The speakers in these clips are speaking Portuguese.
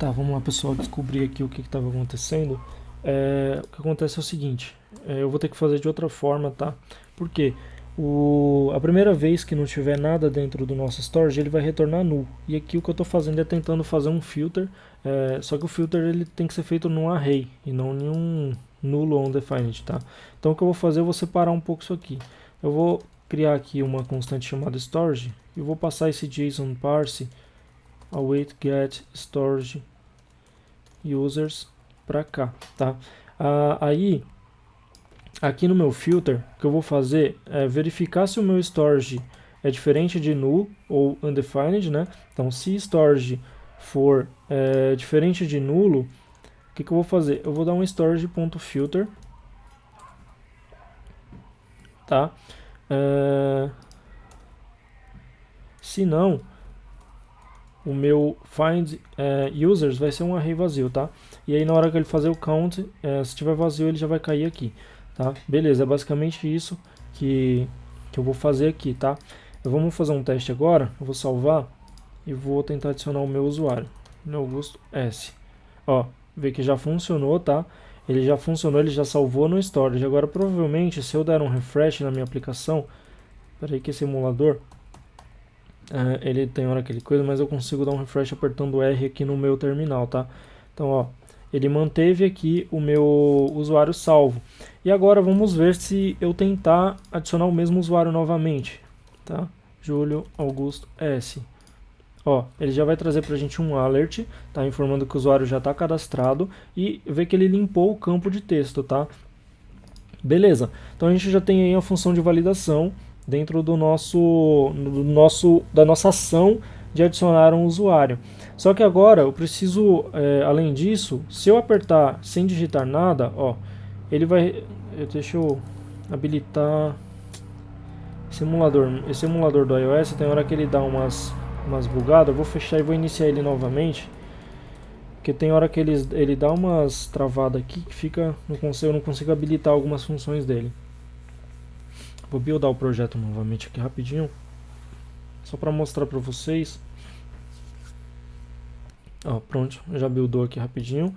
Tá, vamos lá pessoal, descobrir aqui o que estava acontecendo. O que acontece é o seguinte, eu vou ter que fazer de outra forma, tá? Porque a primeira vez que não tiver nada dentro do nosso storage, ele vai retornar null. E aqui o que eu estou fazendo é tentando fazer um filter, só que o filter ele tem que ser feito num array e não em um nulo ou undefined, tá? Então o que eu vou fazer, eu vou separar um pouco isso aqui. Eu vou criar aqui uma constante chamada storage e vou passar esse JSON parse await get storage users para cá, tá? Aí, aqui no meu filter, o que eu vou fazer é verificar se o meu storage é diferente de null ou undefined, né? Então, se storage for diferente de nulo, o que eu vou fazer? Eu vou dar um storage.filter, tá? Se não, o meu find users vai ser um array vazio, tá? E aí na hora que ele fazer o count, se tiver vazio ele já vai cair aqui, tá? Beleza, é basicamente isso que eu vou fazer aqui, tá? Vamos fazer um teste agora, eu vou salvar e vou tentar adicionar o meu usuário, Augusto S. Ó, vê que já funcionou, tá? Ele já funcionou, ele já salvou no storage. Agora provavelmente se eu der um refresh na minha aplicação, peraí que esse emulador ele tem hora aquele coisa, mas eu consigo dar um refresh apertando R aqui no meu terminal, tá? Então, ó, ele manteve aqui o meu usuário salvo. E agora vamos ver se eu tentar adicionar o mesmo usuário novamente, tá? Júlio Augusto S. Ó, ele já vai trazer pra gente um alert, tá? Informando que o usuário já está cadastrado e vê que ele limpou o campo de texto, tá? Beleza, então a gente já tem aí a função de validação dentro da nossa ação de adicionar um usuário. Só que agora eu preciso, além disso, se eu apertar sem digitar nada, ó, ele vai, deixa eu habilitar esse emulador do iOS, tem hora que ele dá umas bugadas, eu vou fechar e vou iniciar ele novamente. Porque tem hora que ele dá umas travadas aqui que fica, eu não consigo habilitar algumas funções dele. Vou buildar o projeto novamente aqui rapidinho, só para mostrar para vocês. Ó, pronto, já buildou aqui rapidinho.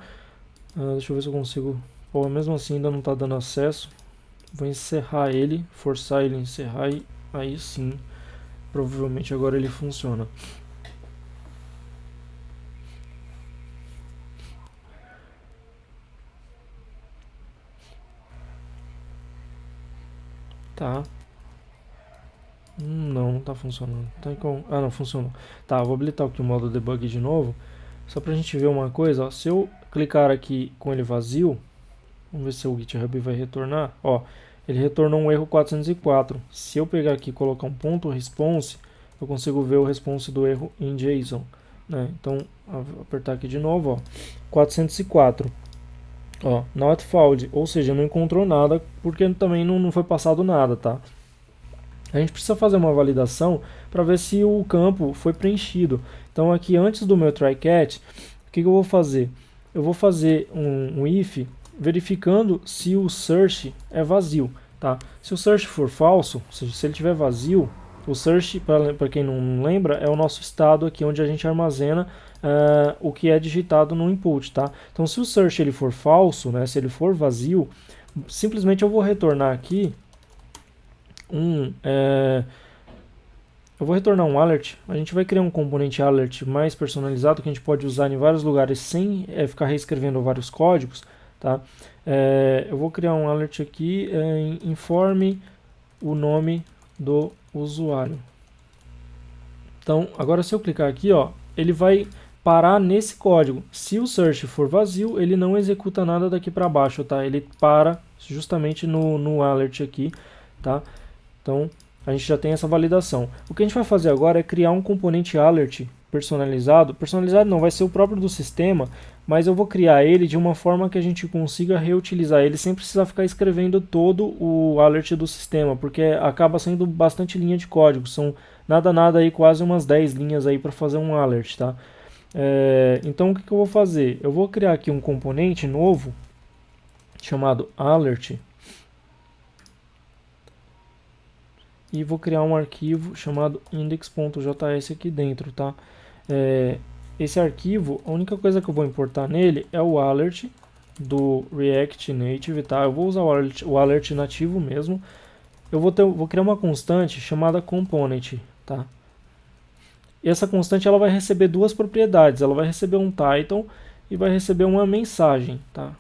Deixa eu ver se eu consigo. Pô, mesmo assim ainda não está dando acesso. Vou encerrar ele, forçar ele a encerrar e aí sim, provavelmente agora ele funciona. Tá. Não tá funcionando. Não, funcionou. Tá, vou habilitar aqui o modo debug de novo. Só pra gente ver uma coisa, ó, se eu clicar aqui com ele vazio, vamos ver se o GitHub vai retornar. Ó, ele retornou um erro 404. Se eu pegar aqui e colocar um ponto response, eu consigo ver o response do erro em JSON, né? Então, vou apertar aqui de novo, ó, 404. Ó, not found, ou seja, não encontrou nada porque também não foi passado nada, tá? A gente precisa fazer uma validação para ver se o campo foi preenchido. Então aqui antes do meu try catch, o que eu vou fazer? Eu vou fazer um if verificando se o search é vazio, tá? Se o search for falso, ou seja, se ele estiver vazio, o search, para quem não lembra, é o nosso estado aqui onde a gente armazena o que é digitado no input, tá? Então se o search ele for falso, né, se ele for vazio, simplesmente eu vou retornar aqui eu vou retornar um alert. A gente vai criar um componente alert mais personalizado que a gente pode usar em vários lugares sem ficar reescrevendo vários códigos, tá? Eu vou criar um alert aqui, informe o nome do usuário. Então, agora se eu clicar aqui, ó, ele vai parar nesse código. Se o search for vazio, ele não executa nada daqui para baixo, tá? Ele para justamente no alert aqui, tá? Então, a gente já tem essa validação. O que a gente vai fazer agora é criar um componente alert personalizado. Personalizado não, vai ser o próprio do sistema, mas eu vou criar ele de uma forma que a gente consiga reutilizar ele sem precisar ficar escrevendo todo o alert do sistema, porque acaba sendo bastante linha de código. São nada aí, quase umas 10 linhas aí para fazer um alert, tá? Então, o que eu vou fazer? Eu vou criar aqui um componente novo chamado alert e vou criar um arquivo chamado index.js aqui dentro, tá? esse arquivo, a única coisa que eu vou importar nele é o alert do React Native, tá? Eu vou usar o alert nativo mesmo. Eu vou criar uma constante chamada component, tá? E essa constante ela vai receber duas propriedades. Ela vai receber um title e vai receber uma mensagem, tá?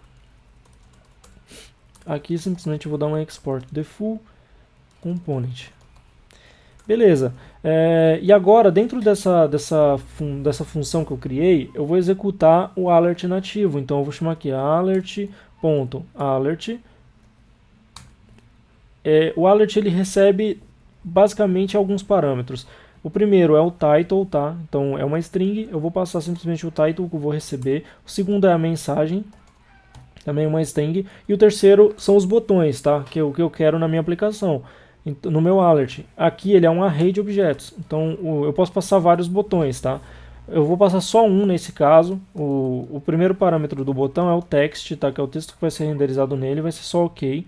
Aqui simplesmente eu vou dar um export the full component. Beleza. E agora, dentro dessa função que eu criei, eu vou executar o alert nativo. Então eu vou chamar aqui alert.alert. O alert ele recebe basicamente alguns parâmetros. O primeiro é o title, tá? Então é uma string, eu vou passar simplesmente o title que eu vou receber. O segundo é a mensagem, também uma string. E o terceiro são os botões, tá? Que é o que eu quero na minha aplicação, no meu alert. Aqui ele é um array de objetos, então eu posso passar vários botões, tá? Eu vou passar só um nesse caso. O primeiro parâmetro do botão é o text, tá? Que é o texto que vai ser renderizado nele, vai ser só OK.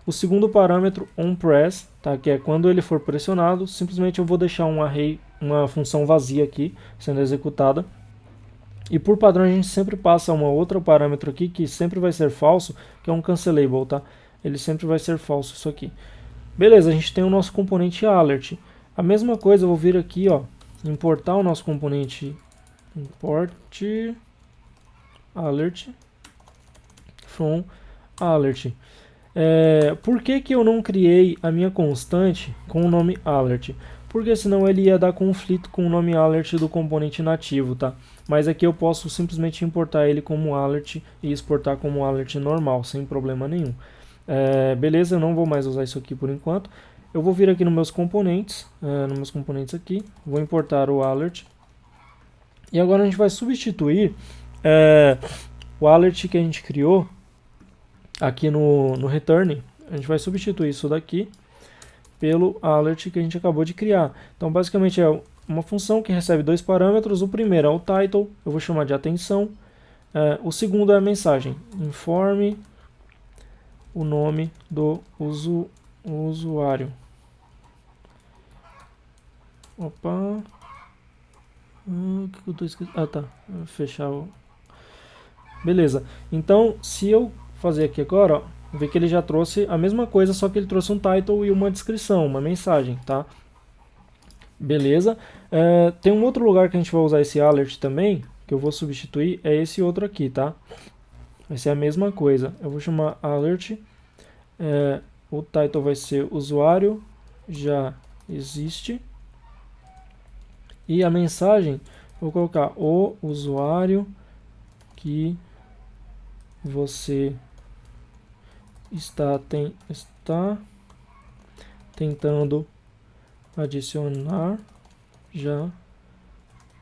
O segundo parâmetro, onPress, tá? Que é quando ele for pressionado, simplesmente eu vou deixar um array, uma função vazia aqui, sendo executada. E por padrão a gente sempre passa um outro parâmetro aqui, que sempre vai ser falso, que é um cancelable, tá? Ele sempre vai ser falso isso aqui. Beleza, a gente tem o nosso componente alert. A mesma coisa, eu vou vir aqui, ó, importar o nosso componente import alert from alert. Por que eu não criei a minha constante com o nome alert? Porque senão ele ia dar conflito com o nome alert do componente nativo, tá? Mas aqui eu posso simplesmente importar ele como alert e exportar como alert normal, sem problema nenhum. Beleza, eu não vou mais usar isso aqui por enquanto. Eu vou vir aqui nos meus componentes, aqui, vou importar o alert. E agora a gente vai substituir o alert que a gente criou aqui no return. A gente vai substituir isso daqui pelo alert que a gente acabou de criar. Então basicamente é uma função que recebe dois parâmetros. O primeiro é o title, eu vou chamar de atenção. O segundo é a mensagem, informe o nome do usuário. Opa. O que eu tô esquecendo? Ah, tá. Vou fechar o... Beleza. Então, se eu fazer aqui agora, ó, ver que ele já trouxe a mesma coisa, só que ele trouxe um title e uma descrição, uma mensagem, tá? Beleza. Tem um outro lugar que a gente vai usar esse alert também, que eu vou substituir, é esse outro aqui, tá? Vai ser a mesma coisa. Eu vou chamar alert. O title vai ser usuário já existe. E a mensagem, vou colocar o usuário que você está tentando adicionar já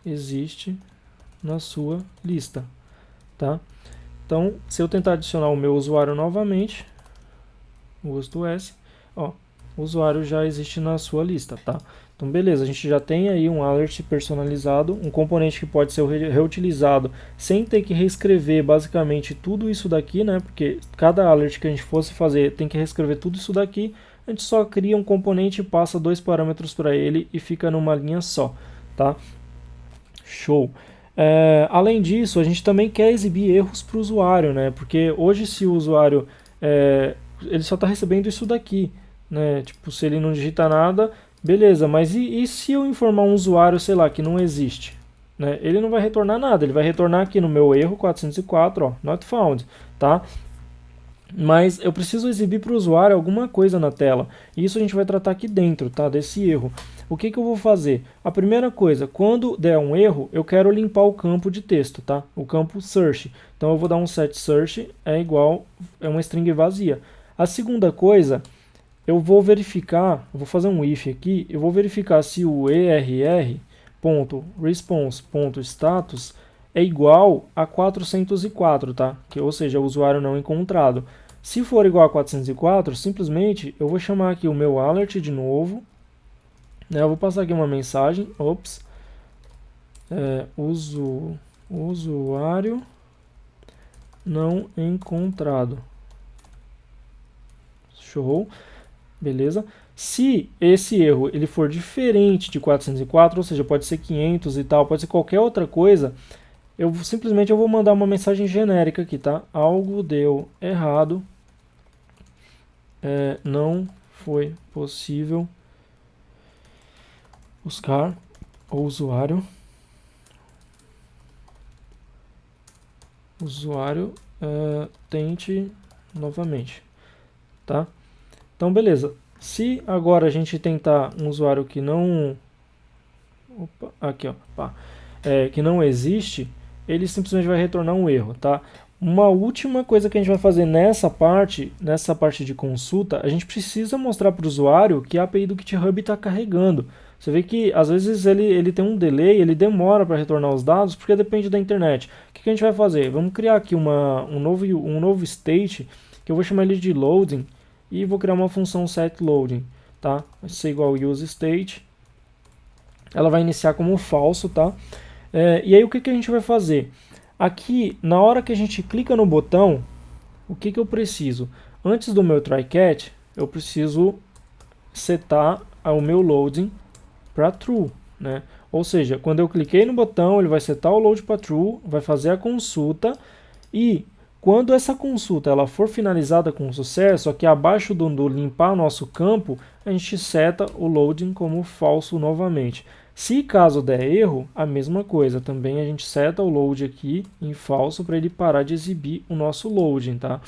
existe na sua lista, tá? Então, se eu tentar adicionar o meu usuário novamente, Augusto S, ó, o usuário já existe na sua lista, tá? Então, beleza, a gente já tem aí um alert personalizado, um componente que pode ser reutilizado sem ter que reescrever basicamente tudo isso daqui, né? Porque cada alert que a gente fosse fazer tem que reescrever tudo isso daqui. A gente só cria um componente, passa dois parâmetros para ele e fica numa linha só, tá? Show! Além disso, a gente também quer exibir erros para o usuário, né? Porque hoje se o usuário ele só está recebendo isso daqui, né? Tipo, se ele não digita nada, beleza, mas e se eu informar um usuário, sei lá, que não existe? Né? Ele não vai retornar nada, ele vai retornar aqui no meu erro 404, ó, not found, tá? Mas eu preciso exibir para o usuário alguma coisa na tela. E isso a gente vai tratar aqui dentro, tá? Desse erro. O que eu vou fazer? A primeira coisa, quando der um erro, eu quero limpar o campo de texto, tá? O campo search. Então eu vou dar um set search é uma string vazia. A segunda coisa, eu vou verificar, eu vou fazer um if aqui, eu vou verificar se o err.response.status é igual a 404, tá? Ou seja, o usuário não encontrado. Se for igual a 404, simplesmente eu vou chamar aqui o meu alert de novo, né? Eu vou passar aqui uma mensagem, usuário não encontrado. Show. beleza? Se esse erro ele for diferente de 404, ou seja, pode ser 500 e tal, pode ser qualquer outra coisa, simplesmente eu vou mandar uma mensagem genérica aqui, tá? Algo deu errado, não foi possível buscar o usuário tente novamente, tá? Então, beleza. Se agora a gente tentar um usuário que não... Opa, aqui, ó. Pá, que não existe, ele simplesmente vai retornar um erro, tá? Uma última coisa que a gente vai fazer nessa parte de consulta, a gente precisa mostrar para o usuário que a API do GitHub está carregando. Você vê que às vezes ele tem um delay, ele demora para retornar os dados, porque depende da internet. O que a gente vai fazer? Vamos criar aqui um novo state, que eu vou chamar ele de loading, e vou criar uma função setLoading, tá? Vai ser igual useState. Ela vai iniciar como falso, tá? E aí o que a gente vai fazer? Aqui, na hora que a gente clica no botão, o que eu preciso? Antes do meu try-catch, eu preciso setar o meu loading para true, né? Ou seja, quando eu cliquei no botão, ele vai setar o load para true, vai fazer a consulta e quando essa consulta ela for finalizada com sucesso, aqui abaixo do limpar nosso campo, a gente seta o loading como falso novamente. Se caso der erro, a mesma coisa, também a gente seta o load aqui em falso para ele parar de exibir o nosso loading, tá?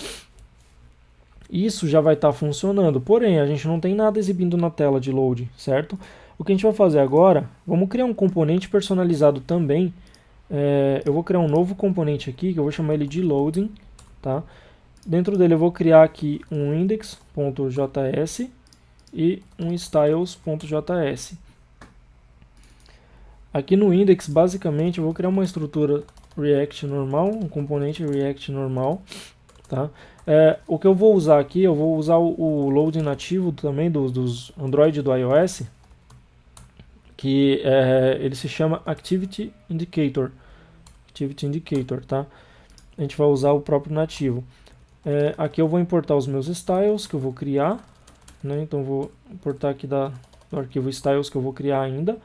Isso já vai estar funcionando, porém a gente não tem nada exibindo na tela de load, certo? O que a gente vai fazer agora, vamos criar um componente personalizado também. Eu vou criar um novo componente aqui, que eu vou chamar ele de loading, tá? Dentro dele eu vou criar aqui um index.js e um styles.js. Aqui no index, basicamente, eu vou criar uma estrutura React normal, um componente React normal, tá? O que eu vou usar aqui, eu vou usar o loading nativo também dos Android e do iOS, que ele se chama Activity Indicator, tá? A gente vai usar o próprio nativo. Aqui eu vou importar os meus styles que eu vou criar, né? Então vou importar aqui do arquivo styles que eu vou criar ainda.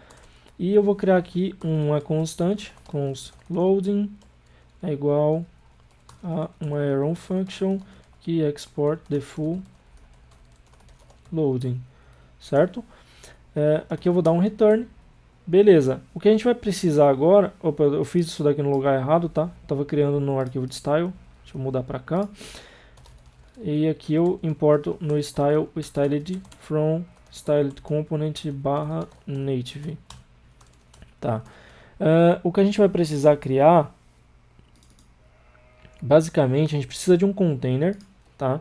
E eu vou criar aqui uma constante, const loading é igual a uma arrow function que export the full loading, certo? Aqui eu vou dar um return, beleza. O que a gente vai precisar agora, opa, eu fiz isso daqui no lugar errado, tá? Estava criando no arquivo de style, deixa eu mudar para cá. E aqui eu importo no style o styled from styled component /native. Tá. O que a gente vai precisar criar, basicamente, a gente precisa de um container, tá?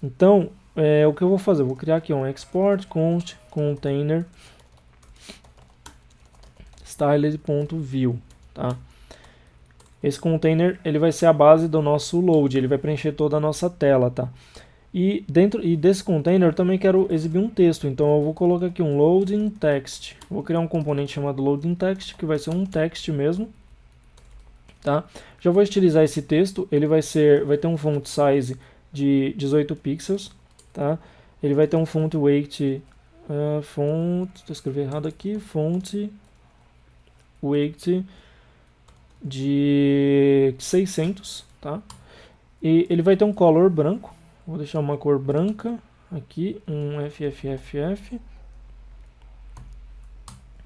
Então, o que eu vou fazer? Eu vou criar aqui um export const container styled.view, tá? Esse container ele vai ser a base do nosso load, ele vai preencher toda a nossa tela, tá? E dentro desse container eu também quero exibir um texto, então eu vou colocar aqui um loading text. Vou criar um componente chamado loading text, que vai ser um text mesmo, tá? Já vou estilizar esse texto, ele vai ter um font size de 18 pixels, tá? Ele vai ter um font weight, estou escrevendo errado aqui, font weight de 600, tá? E ele vai ter um color branco. Vou deixar uma cor branca aqui, um FFFF.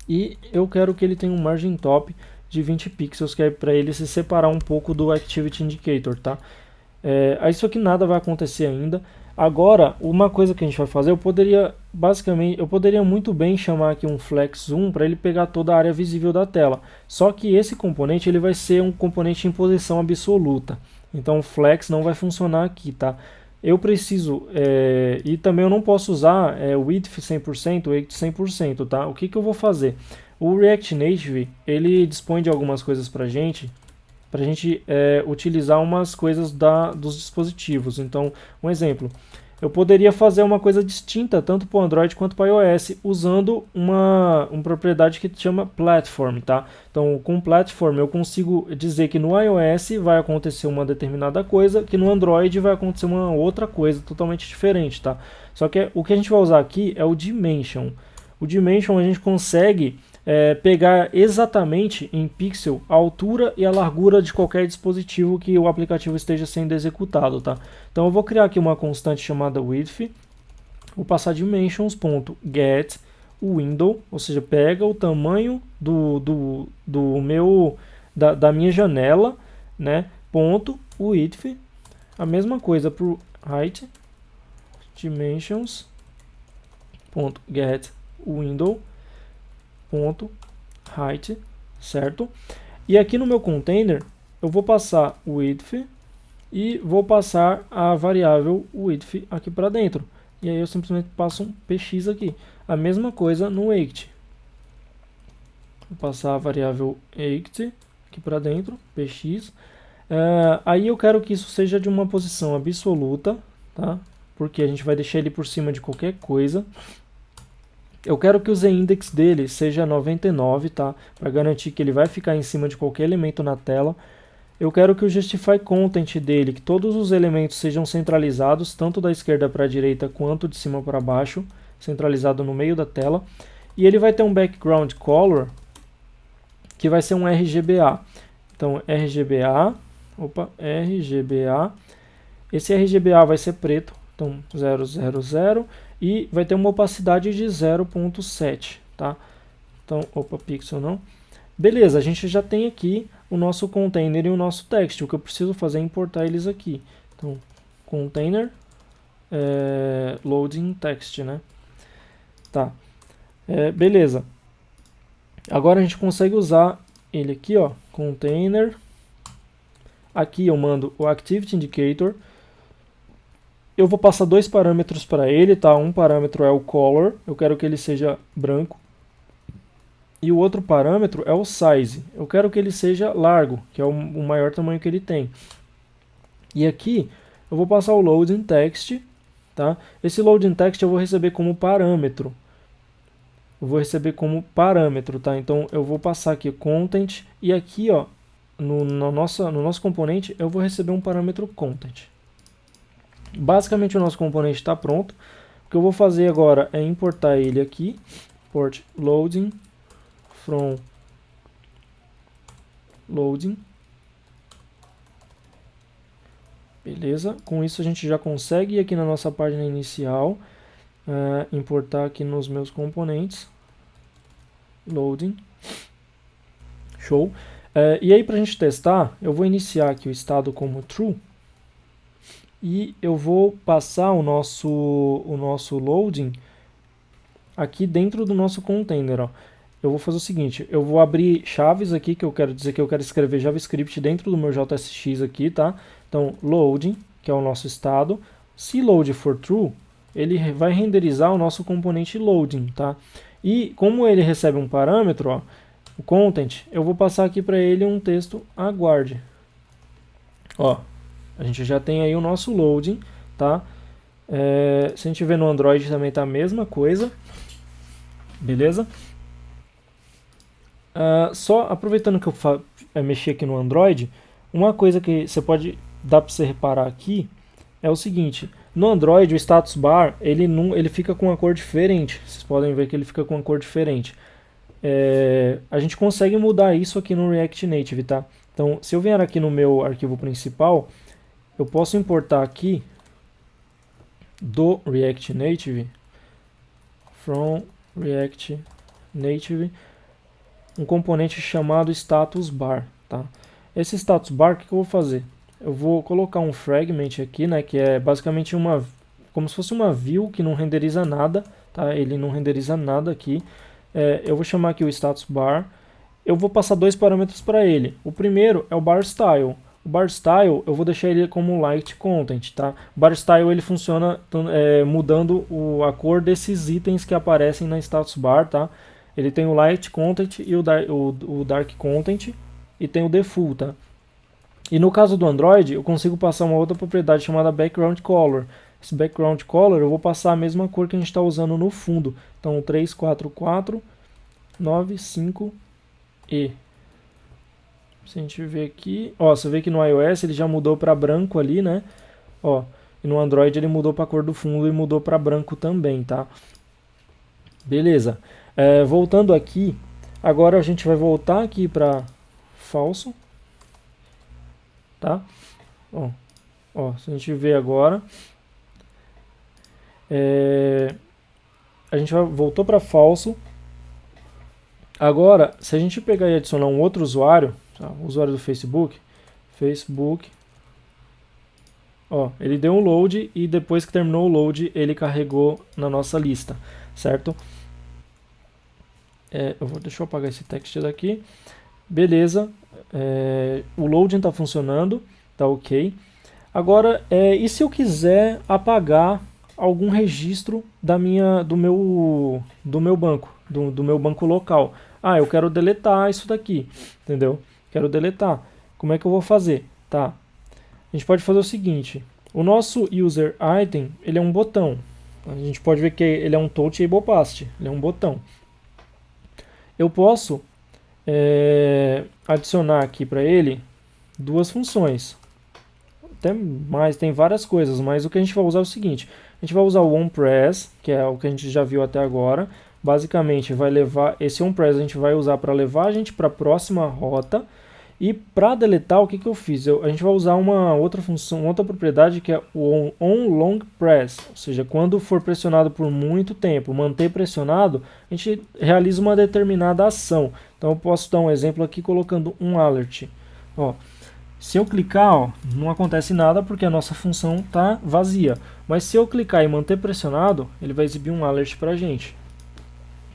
E eu quero que ele tenha um margin top de 20 pixels, que é para ele se separar um pouco do Activity Indicator, tá? Isso aqui nada vai acontecer ainda. Agora, uma coisa que a gente vai fazer, eu poderia muito bem chamar aqui um Flex Zoom para ele pegar toda a área visível da tela. Só que esse componente ele vai ser um componente em posição absoluta. Então o Flex não vai funcionar aqui, tá? Eu preciso, e também eu não posso usar width 100%, weight 100%, tá? O que eu vou fazer? O React Native, ele dispõe de algumas coisas pra gente utilizar umas coisas dos dispositivos. Então, um exemplo, eu poderia fazer uma coisa distinta tanto para o Android quanto para o iOS, usando uma propriedade que chama Platform, tá? Então, com Platform eu consigo dizer que no iOS vai acontecer uma determinada coisa, que no Android vai acontecer uma outra coisa totalmente diferente, tá? Só que o que a gente vai usar aqui é o Dimension. O Dimension a gente consegue pegar exatamente em pixel a altura e a largura de qualquer dispositivo que o aplicativo esteja sendo executado, tá? Então eu vou criar aqui uma constante chamada width, vou passar dimensions.get window, ou seja, pega o tamanho da minha janela, né? Ponto width, a mesma coisa para o height, dimensions.get window ponto height, certo? E aqui no meu container eu vou passar o width e vou passar a variável width aqui para dentro. E aí eu simplesmente passo um px aqui. A mesma coisa no height. Vou passar a variável height aqui para dentro, px. Aí eu quero que isso seja de uma posição absoluta, tá? Porque a gente vai deixar ele por cima de qualquer coisa. Eu quero que o z-index dele seja 99, tá? Para garantir que ele vai ficar em cima de qualquer elemento na tela. Eu quero que o justify content dele, que todos os elementos sejam centralizados, tanto da esquerda para a direita quanto de cima para baixo, centralizado no meio da tela. E ele vai ter um background color, que vai ser um RGBA. Então, RGBA, esse RGBA vai ser preto, então 000, e vai ter uma opacidade de 0.7, tá? Então, pixel não. Beleza, a gente já tem aqui o nosso container e o nosso text. O que eu preciso fazer é importar eles aqui. Então, container, loading text, né? Tá. Beleza. Agora a gente consegue usar ele aqui, ó, container. Aqui eu mando o activity indicator. Eu vou passar dois parâmetros para ele, tá? Um parâmetro é o color, eu quero que ele seja branco. E o outro parâmetro é o size, eu quero que ele seja largo, que é o maior tamanho que ele tem. E aqui eu vou passar o loading text, tá? Esse loading text eu vou receber como parâmetro. Tá? Então eu vou passar aqui content e aqui, ó, no nosso componente eu vou receber um parâmetro content. Basicamente o nosso componente está pronto. O que eu vou fazer agora é importar ele aqui. Import loading from loading. Beleza. Com isso a gente já consegue ir aqui na nossa página inicial. Importar aqui nos meus componentes. Loading. Show. E aí para a gente testar, eu vou iniciar aqui o estado como true. E eu vou passar o nosso loading aqui dentro do nosso container, ó. Eu vou fazer o seguinte, eu vou abrir chaves aqui, que eu quero dizer que eu quero escrever JavaScript dentro do meu JSX aqui, tá? Então, loading, que é o nosso estado. Se load for true, ele vai renderizar o nosso componente loading, tá? E como ele recebe um parâmetro, ó, o content, eu vou passar aqui para ele um texto aguarde. Ó. A gente já tem aí o nosso loading, tá? Se a gente ver no Android também tá a mesma coisa. Beleza? Só aproveitando que eu mexi aqui no Android, uma coisa que dá para você reparar aqui é o seguinte. No Android o status bar, ele fica com uma cor diferente. Vocês podem ver que ele fica com uma cor diferente. A gente consegue mudar isso aqui no React Native, tá? Então, se eu vier aqui no meu arquivo principal, eu posso importar aqui do React Native, from React Native, um componente chamado status bar, tá? Esse status bar, o que eu vou fazer? Eu vou colocar um fragment aqui, né, que é basicamente como se fosse uma view que não renderiza nada, tá? Ele não renderiza nada aqui. Eu vou chamar aqui o status bar. Eu vou passar dois parâmetros para ele. O primeiro é o bar style. O bar style eu vou deixar ele como light content, tá? O bar style ele funciona mudando a cor desses itens que aparecem na status bar, tá? Ele tem o light content e o dark content e tem o default, tá? E no caso do Android eu consigo passar uma outra propriedade chamada background color. esse background color, eu vou passar a mesma cor que a gente está usando no fundo. Então 34495E. Se a gente ver aqui, ó, você vê que no iOS ele já mudou para branco ali, né? Ó, e no Android ele mudou para a cor do fundo e mudou para branco também, tá? Beleza. Voltando aqui, agora a gente vai voltar aqui para falso, tá? Ó, se a gente ver agora, a gente voltou para falso. Agora, se a gente pegar e adicionar um outro usuário, tá? O usuário do Facebook, ó, ele deu um load e depois que terminou o load, ele carregou na nossa lista, certo? Deixa eu apagar esse text daqui. Beleza, o loading está funcionando, tá ok. Agora, e se eu quiser apagar algum registro do meu banco, do meu banco local? Ah, eu quero deletar isso daqui, entendeu? Quero deletar. Como é que eu vou fazer? Tá. A gente pode fazer o seguinte, o nosso user item, ele é um botão. A gente pode ver que ele é um touchable paste, ele é um botão. Eu posso adicionar aqui para ele duas funções. Até mais, tem várias coisas, mas o que a gente vai usar é o seguinte, a gente vai usar o onPress, que é o que a gente já viu até agora. Basicamente vai levar, esse onPress a gente vai usar para levar a gente para a próxima rota. E para deletar, o que eu fiz? A gente vai usar uma outra função, uma outra propriedade que é o onLongPress, ou seja, quando for pressionado por muito tempo, manter pressionado, a gente realiza uma determinada ação. Então eu posso dar um exemplo aqui colocando um alert. Ó, se eu clicar, ó, não acontece nada porque a nossa função está vazia. Mas se eu clicar e manter pressionado, ele vai exibir um alert para a gente.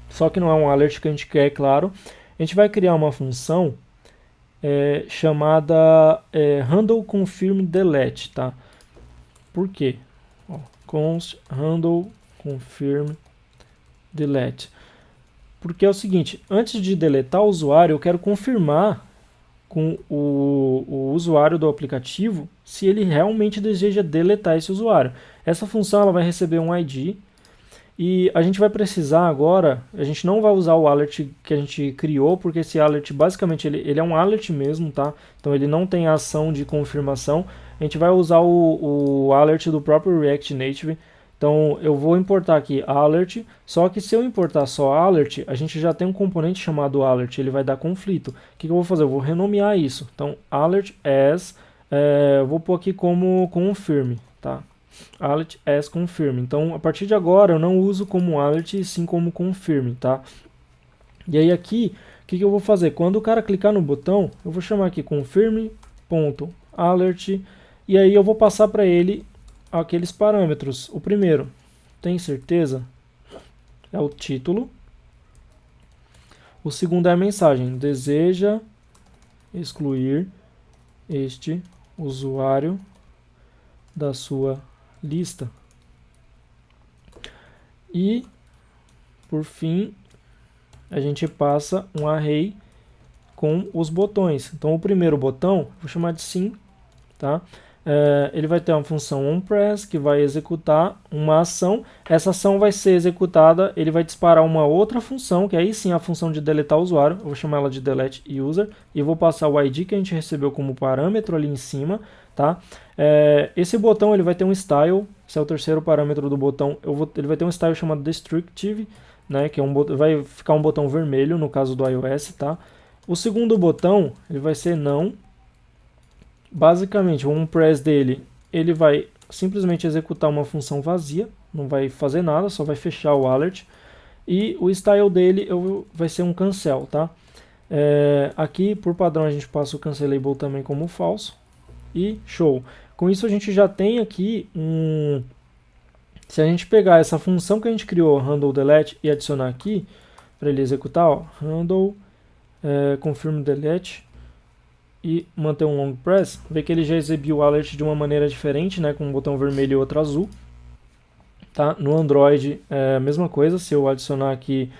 Só que não é um alert que a gente quer, é claro. A gente vai criar uma função chamada handle confirm delete, tá? Por quê? Ó, const handle confirm delete. Porque é o seguinte, antes de deletar o usuário, eu quero confirmar com o usuário do aplicativo se ele realmente deseja deletar esse usuário. Essa função ela vai receber um ID e a gente vai precisar agora, a gente não vai usar o alert que a gente criou, porque esse alert basicamente ele é um alert mesmo, tá? Então ele não tem ação de confirmação. A gente vai usar o alert do próprio React Native. Então eu vou importar aqui alert, só que se eu importar só alert, a gente já tem um componente chamado alert, ele vai dar conflito. O que eu vou fazer? Eu vou renomear isso. Então alert as, eu vou pôr aqui como confirm, tá? Alert as confirm. Então a partir de agora eu não uso como alert, sim como confirm, tá? E aí aqui, o que eu vou fazer? Quando o cara clicar no botão, eu vou chamar aqui confirm.alert e aí eu vou passar para ele aqueles parâmetros. O primeiro, tem certeza? É o título. O segundo é a mensagem. Deseja excluir este usuário da sua lista. E, por fim, a gente passa um array com os botões. Então, o primeiro botão, vou chamar de sim, tá? Ele vai ter uma função onPress que vai executar uma ação. Essa ação vai ser executada, ele vai disparar uma outra função, que aí sim é a função de deletar o usuário. Eu vou chamar ela de delete user e vou passar o ID que a gente recebeu como parâmetro ali em cima, tá? Esse botão ele vai ter um style, esse é o terceiro parâmetro do botão. Ele vai ter um style chamado descriptive, né? Que vai ficar um botão vermelho no caso do iOS, tá? O segundo botão ele vai ser não. Basicamente, o onPress dele, ele vai simplesmente executar uma função vazia, não vai fazer nada, só vai fechar o alert. E o style dele vai ser um cancel, tá? Aqui, por padrão, a gente passa o cancelable também como falso. E show. Com isso, a gente já tem aqui Se a gente pegar essa função que a gente criou, handle delete, e adicionar aqui, para ele executar, ó, handle confirm delete, e manter um long press, vê que ele já exibiu o alert de uma maneira diferente, né, com um botão vermelho e outro azul. Tá? No Android é a mesma coisa, se eu adicionar aqui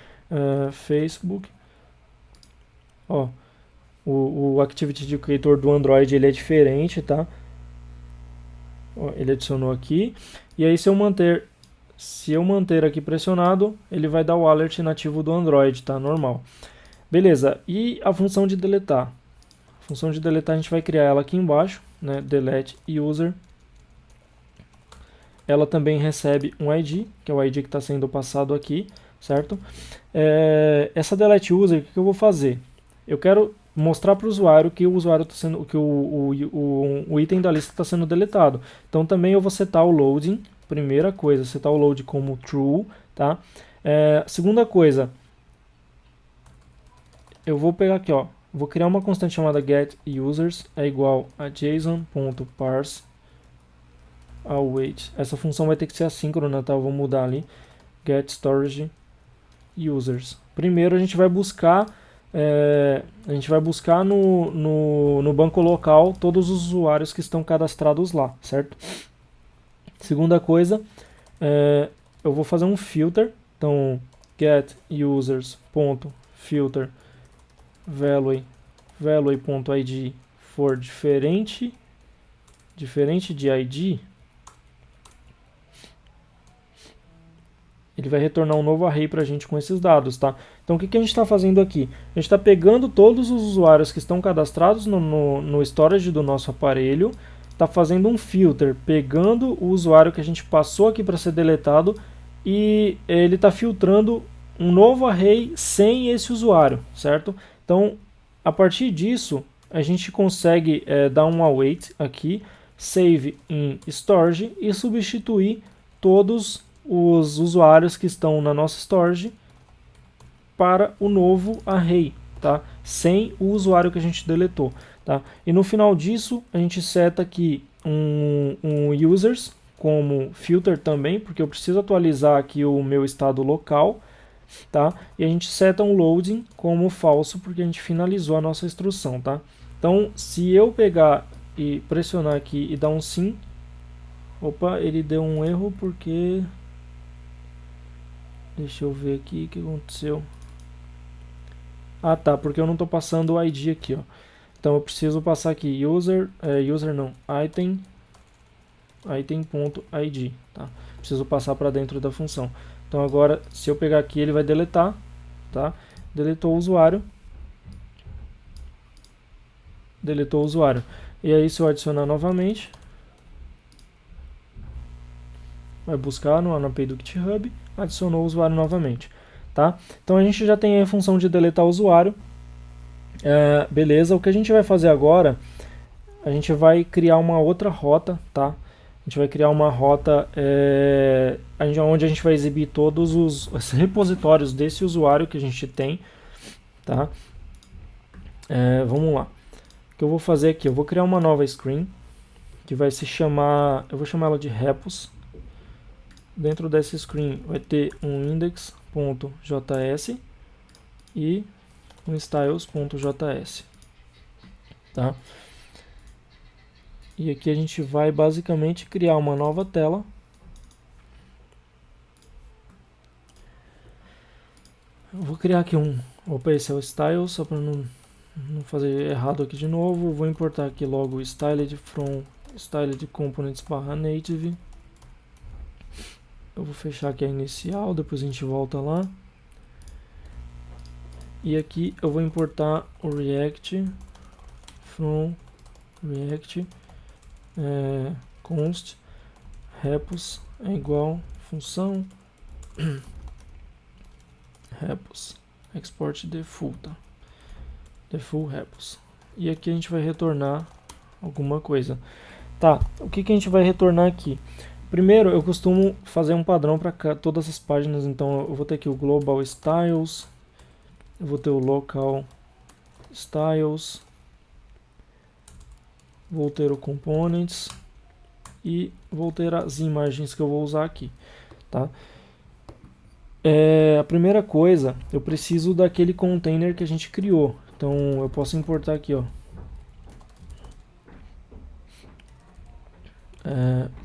Facebook, ó, o Activity Indicator do Android ele é diferente, tá? Ó, ele adicionou aqui. E aí se eu manter aqui pressionado, ele vai dar o alert nativo do Android, tá? Normal. Beleza, e a função de deletar? A função de deletar a gente vai criar ela aqui embaixo, né? Delete user. Ela também recebe um ID, que é o ID que está sendo passado aqui, certo? Essa delete user, o que eu vou fazer? Eu quero mostrar para o usuário que o item da lista está sendo deletado. Então também eu vou setar o loading, primeira coisa, setar o load como true, tá? Segunda coisa, eu vou pegar aqui, ó, vou criar uma constante chamada getUsers é igual a json.parse await. Essa função vai ter que ser assíncrona, tá? Eu vou mudar ali, getStorageUsers. Primeiro a gente vai buscar no banco local todos os usuários que estão cadastrados lá, certo? Segunda coisa, eu vou fazer um filter, então getUsers.filter value.id for diferente de ID, ele vai retornar um novo array para a gente com esses dados, tá? Então o que a gente está fazendo aqui? A gente está pegando todos os usuários que estão cadastrados no storage do nosso aparelho, está fazendo um filter, pegando o usuário que a gente passou aqui para ser deletado e ele está filtrando um novo array sem esse usuário, certo? Então, a partir disso, a gente consegue dar um await aqui, save in storage e substituir todos os usuários que estão na nossa storage para o novo array, tá? Sem o usuário que a gente deletou, tá? E no final disso, a gente seta aqui um users como filter também, porque eu preciso atualizar aqui o meu estado local, tá? E a gente seta um loading como falso, porque a gente finalizou a nossa instrução, tá? Então, se eu pegar e pressionar aqui e dar um sim, opa, ele deu um erro porque... Deixa eu ver aqui o que aconteceu. Ah, tá, porque eu não estou passando o ID aqui, ó. Então eu preciso passar aqui item.id, tá? Preciso passar para dentro da função. Então agora, se eu pegar aqui, ele vai deletar, tá? Deletou o usuário. Deletou o usuário. E aí, se eu adicionar novamente, vai buscar no API do GitHub, adicionou o usuário novamente, tá? Então a gente já tem a função de deletar o usuário. Beleza, o que a gente vai fazer agora, a gente vai criar uma outra rota, tá? A gente vai criar uma rota onde a gente vai exibir todos os repositórios desse usuário que a gente tem, tá? Vamos lá. O que eu vou fazer aqui? Eu vou criar uma nova screen que vai se chamar, eu vou chamar ela de repos. Dentro dessa screen vai ter um index.js e um styles.js, tá? E aqui a gente vai basicamente criar uma nova tela. Eu vou criar aqui opa, esse é o style, só para não fazer errado aqui de novo. Eu vou importar aqui logo o styled from styled components /native. Eu vou fechar aqui a inicial, depois a gente volta lá. E aqui eu vou importar o React from React const repos é igual função repos export default, tá? Default repos. E aqui a gente vai retornar alguma coisa. Tá, o que a gente vai retornar aqui? Primeiro, eu costumo fazer um padrão para todas as páginas, então eu vou ter aqui o global styles, eu vou ter o local styles, vou ter o components e vou ter as imagens que eu vou usar aqui, tá? A primeira coisa, eu preciso daquele container que a gente criou, então eu posso importar aqui, ó.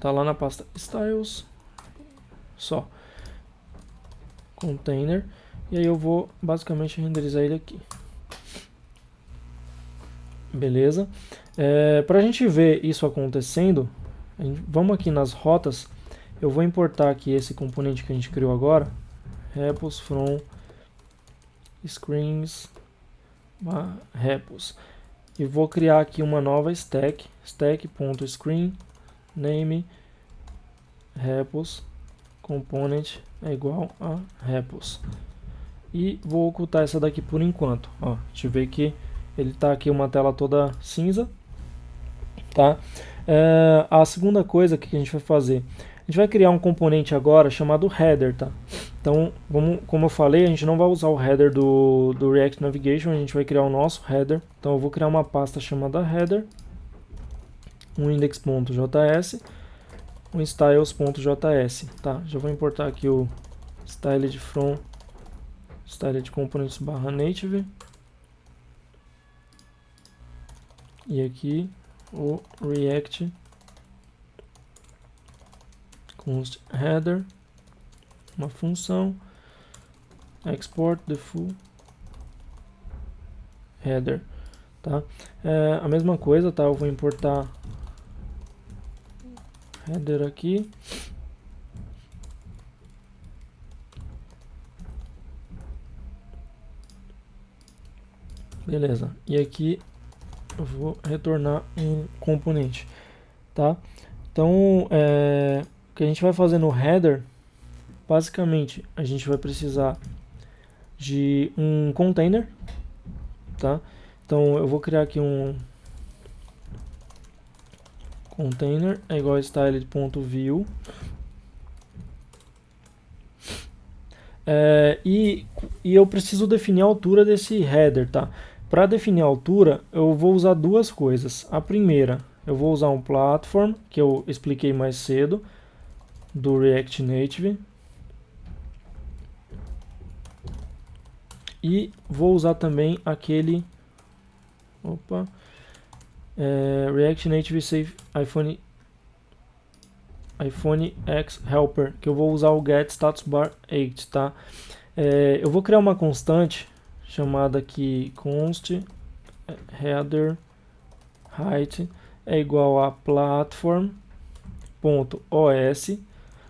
Tá lá na pasta styles, só container, e aí eu vou basicamente renderizar ele aqui. Beleza? Para a gente ver isso acontecendo, Vamos aqui nas rotas, eu vou importar aqui esse componente que a gente criou agora, repos from screens repos, e vou criar aqui uma nova stack, stack.screen name repos component é igual a repos, e vou ocultar essa daqui por enquanto. Ó, a gente vê que ele está aqui uma tela toda cinza, tá? A segunda coisa que a gente vai fazer, a gente vai criar um componente agora chamado header, tá? Então, como eu falei, a gente não vai usar o header do React Navigation, a gente vai criar o nosso header. Então eu vou criar uma pasta chamada header, um index.js, um styles.js, tá? Já vou importar aqui o styled from styled components /native, e aqui o React const header, uma função export the full header, tá? A mesma coisa, tá? Eu vou importar header aqui, beleza, e aqui eu vou retornar um componente, tá? Então, o que a gente vai fazer no header, basicamente, a gente vai precisar de um container, tá? Então, eu vou criar aqui um container, é igual a styled.view, e eu preciso definir a altura desse header, tá? Para definir a altura, eu vou usar duas coisas. A primeira, eu vou usar um platform, que eu expliquei mais cedo, do React Native. E vou usar também aquele React Native Save iPhone X Helper, que eu vou usar o get status bar 8, tá? Eu vou criar uma constante chamada aqui const header height é igual a platform.os,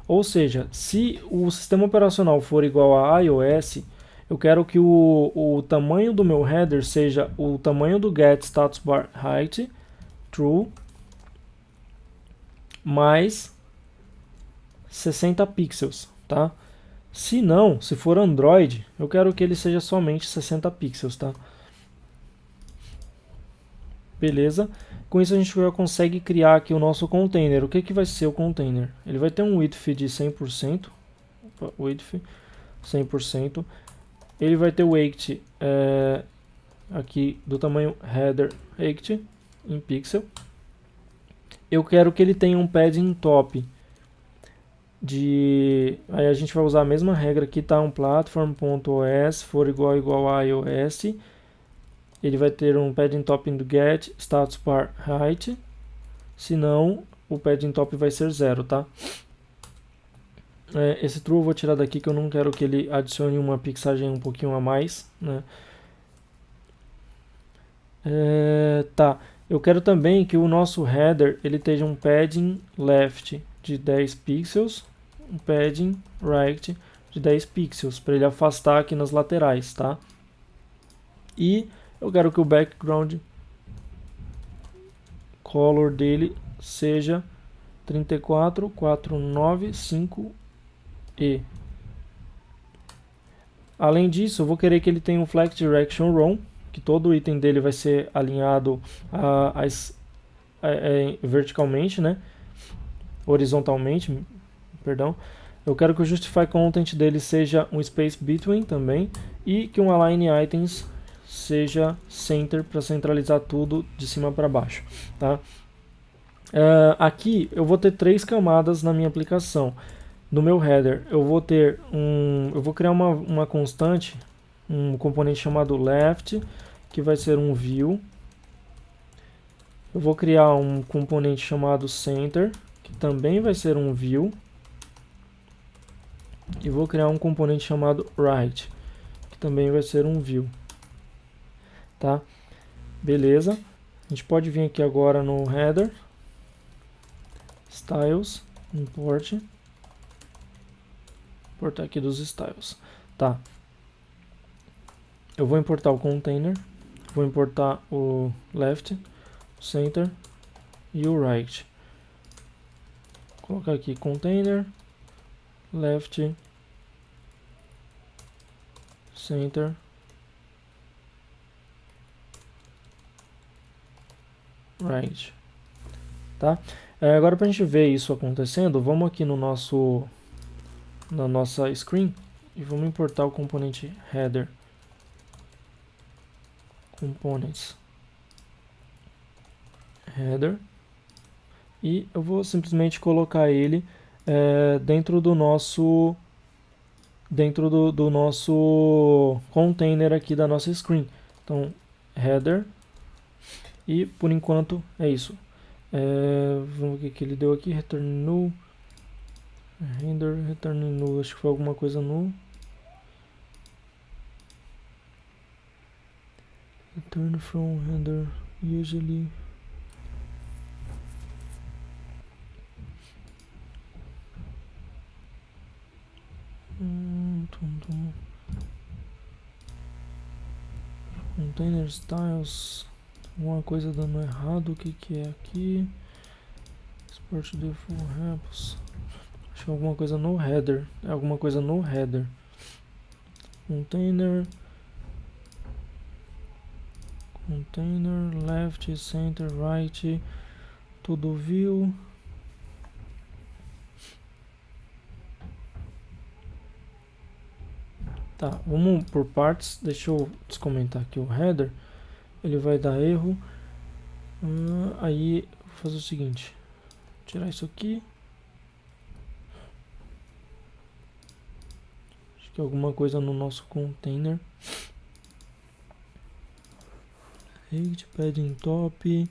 ou seja, se o sistema operacional for igual a iOS, eu quero que o tamanho do meu header seja o tamanho do get status bar height true mais 60 pixels, tá? Se não, se for Android, eu quero que ele seja somente 60 pixels, tá? Beleza? Com isso a gente já consegue criar aqui o nosso container. O que vai ser o container? Ele vai ter um width de 100%, width 100%. Ele vai ter o height aqui do tamanho header height em pixel. Eu quero que ele tenha um padding top aí a gente vai usar a mesma regra aqui, tá? Um platform.os for igual a iOS. Ele vai ter um padding top do get status bar height. Senão, o padding top vai ser 0, tá? Esse true eu vou tirar daqui, que eu não quero que ele adicione uma pixagem um pouquinho a mais, né? Tá. Eu quero também que o nosso header ele tenha um padding left de 10 pixels, um padding right de 10 pixels, para ele afastar aqui nas laterais, tá? E eu quero que o background color dele seja 34495E. Além disso, eu vou querer que ele tenha um flex direction row, que todo o item dele vai ser alinhado verticalmente, né? Horizontalmente, perdão. Eu quero que o justify content dele seja um space between também, e que um align items seja center, para centralizar tudo de cima para baixo, tá? Aqui eu vou ter 3 camadas na minha aplicação. No meu header eu vou criar uma constante, um componente chamado left, que vai ser um view. Eu vou criar um componente chamado center, que também vai ser um view. E vou criar um componente chamado right, que também vai ser um view. Tá? Beleza. A gente pode vir aqui agora no header, styles, importar aqui dos styles, tá? Eu vou importar o container, vou importar o left, center e o right. Vou colocar aqui container, left, center, right, tá? Agora para a gente ver isso acontecendo, vamos aqui no na nossa screen e vamos importar o componente header, components, header, e eu vou simplesmente colocar ele dentro do nosso container aqui da nossa screen. Então, header, e por enquanto é isso. Vamos ver o que ele deu aqui, return null, render, return null, acho que foi alguma coisa null. Return from render, usually. Container styles, alguma coisa dando errado, o que é aqui? Export default repos, acho que é alguma coisa no header, container left, center, right, tudo view. Tá, vamos por partes. Deixa eu descomentar aqui o header. Ele vai dar erro. Aí vou fazer o seguinte: tirar isso aqui. Acho que é alguma coisa no nosso container. Height, padding top.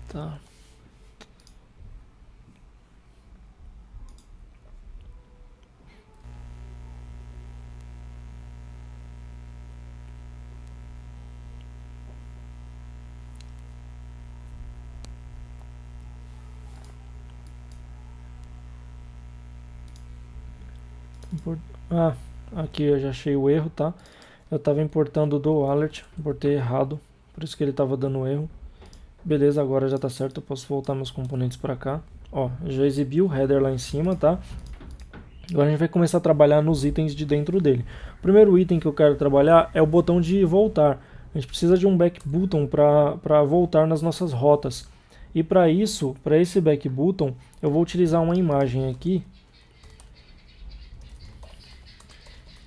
Tá. Aqui eu já achei o erro, tá? Eu estava importando do alert, importei errado, por isso que ele estava dando erro. Beleza, agora já está certo, eu posso voltar meus componentes para cá. Ó, já exibi o header lá em cima, tá? Agora a gente vai começar a trabalhar nos itens de dentro dele. O primeiro item que eu quero trabalhar é o botão de voltar. A gente precisa de um back button para voltar nas nossas rotas. E para isso, para esse back button, eu vou utilizar uma imagem aqui.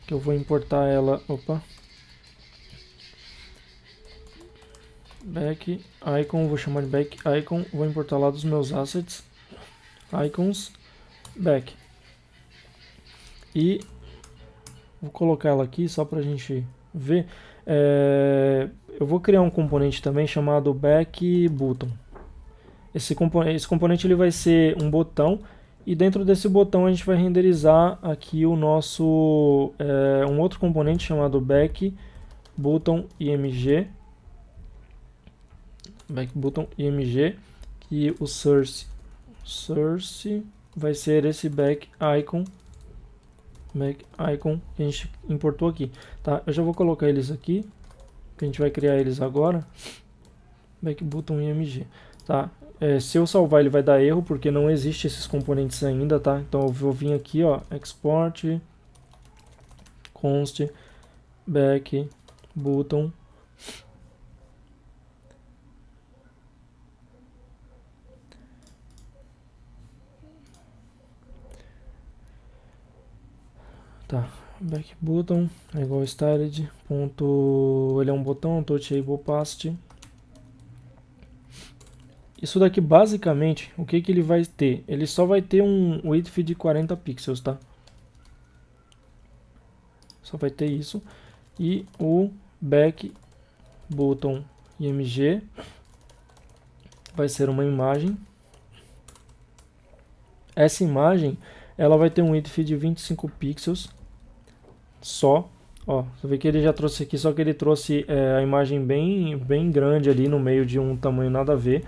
Que eu vou importar ela, back icon, vou chamar de back icon, vou importar lá dos meus assets, icons, back. E vou colocar ela aqui só para a gente ver. Eu vou criar um componente também chamado back button. Esse componente ele vai ser um botão. E dentro desse botão a gente vai renderizar aqui o nosso um outro componente chamado back button img, que o source vai ser esse back icon que a gente importou aqui, tá? Eu já vou colocar eles aqui, que a gente vai criar eles agora, back button img, tá? Se eu salvar ele vai dar erro, porque não existe esses componentes ainda, tá? Então eu vou vir aqui, ó, export, const, back, button, tá, back button é igual styled, ponto, ele é um botão, touchable opacity. Isso daqui basicamente, o que ele vai ter? Ele só vai ter um width de 40 pixels, tá? Só vai ter isso. E o back button img vai ser uma imagem. Essa imagem, ela vai ter um width de 25 pixels só. Ó, você vê que ele já trouxe aqui, só que ele trouxe a imagem bem grande ali no meio de um tamanho nada a ver.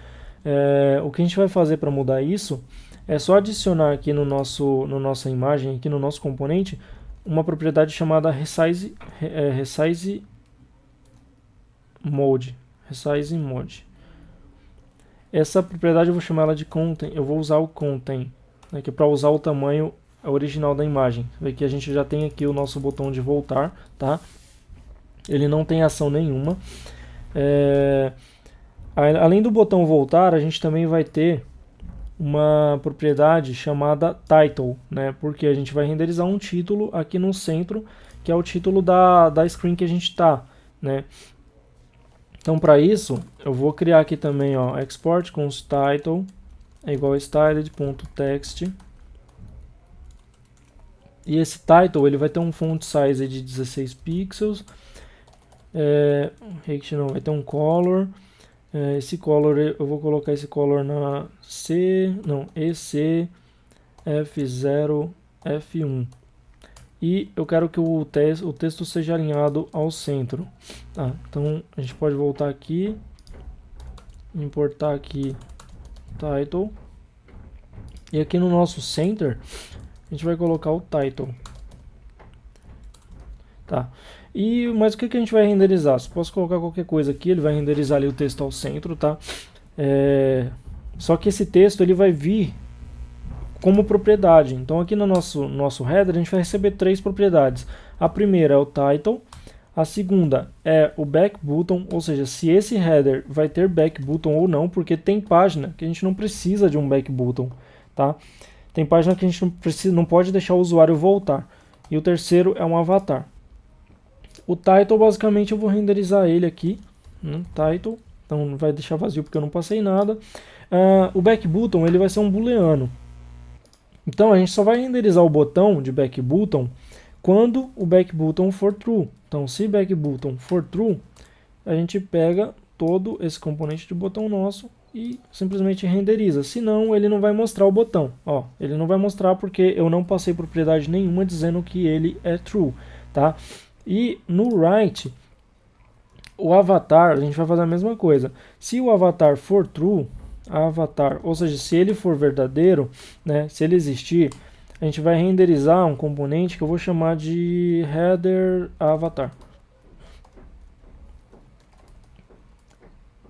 O que a gente vai fazer para mudar isso é só adicionar aqui no nossa imagem, aqui no nosso componente, uma propriedade chamada resize mode. Resize mode. Essa propriedade eu vou chamar ela de content, eu vou usar o content, né, que é para usar o tamanho original da imagem. Você vê que a gente já tem aqui o nosso botão de voltar, tá? Ele não tem ação nenhuma. Além do botão voltar, a gente também vai ter uma propriedade chamada title, né? Porque a gente vai renderizar um título aqui no centro, que é o título da screen que a gente está, né? Então, para isso, eu vou criar aqui também, ó, export const title é igual a styled.text. E esse title ele vai ter um font size de 16 pixels. Não, vai ter um color. Esse color, eu vou colocar esse color na EC F0 F1. E eu quero que o texto seja alinhado ao centro. Tá? Então a gente pode voltar aqui, importar aqui title. E aqui no nosso center, a gente vai colocar o title. Tá. Mas o que a gente vai renderizar? Se posso colocar qualquer coisa aqui, ele vai renderizar ali o texto ao centro, tá? Só que esse texto ele vai vir como propriedade. Então aqui no nosso header a gente vai receber 3 propriedades. A primeira é o title, a segunda é o back button, ou seja, se esse header vai ter back button ou não, porque tem página que a gente não precisa de um back button, tá? Tem página que a gente não pode deixar o usuário voltar. E o terceiro é um avatar. O title, basicamente, eu vou renderizar ele aqui, né? Title, então não vai deixar vazio porque eu não passei nada. O back button, ele vai ser um booleano. Então a gente só vai renderizar o botão de back button quando o back button for true. Então se back button for true, a gente pega todo esse componente de botão nosso e simplesmente renderiza. Senão ele não vai mostrar o botão. Ó, ele não vai mostrar porque eu não passei propriedade nenhuma dizendo que ele é true, tá? E no write, o avatar, a gente vai fazer a mesma coisa. Se o avatar for true, avatar, ou seja, se ele for verdadeiro, né, se ele existir, a gente vai renderizar um componente que eu vou chamar de header avatar.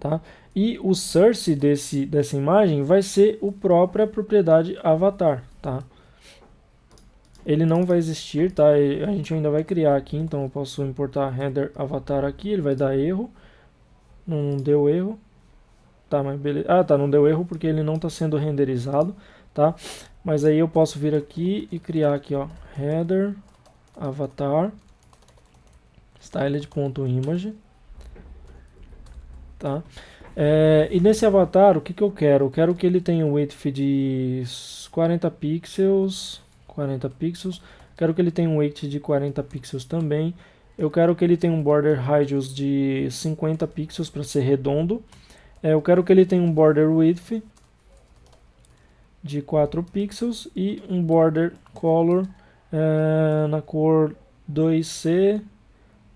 Tá? E o source dessa imagem vai ser a própria propriedade avatar. Tá? Ele não vai existir, tá? A gente ainda vai criar aqui, então eu posso importar header avatar aqui, ele vai dar erro. Não deu erro. Tá, mas beleza. Ah, tá, não deu erro porque ele não está sendo renderizado, tá? Mas aí eu posso vir aqui e criar aqui, ó, header avatar styled.image, tá? E nesse avatar, o que eu quero? Eu quero que ele tenha um width de 40 pixels, quero que ele tenha um weight de 40 pixels também, eu quero que ele tenha um border radius de 50 pixels para ser redondo, eu quero que ele tenha um border width de 4 pixels e um border color na cor 2C,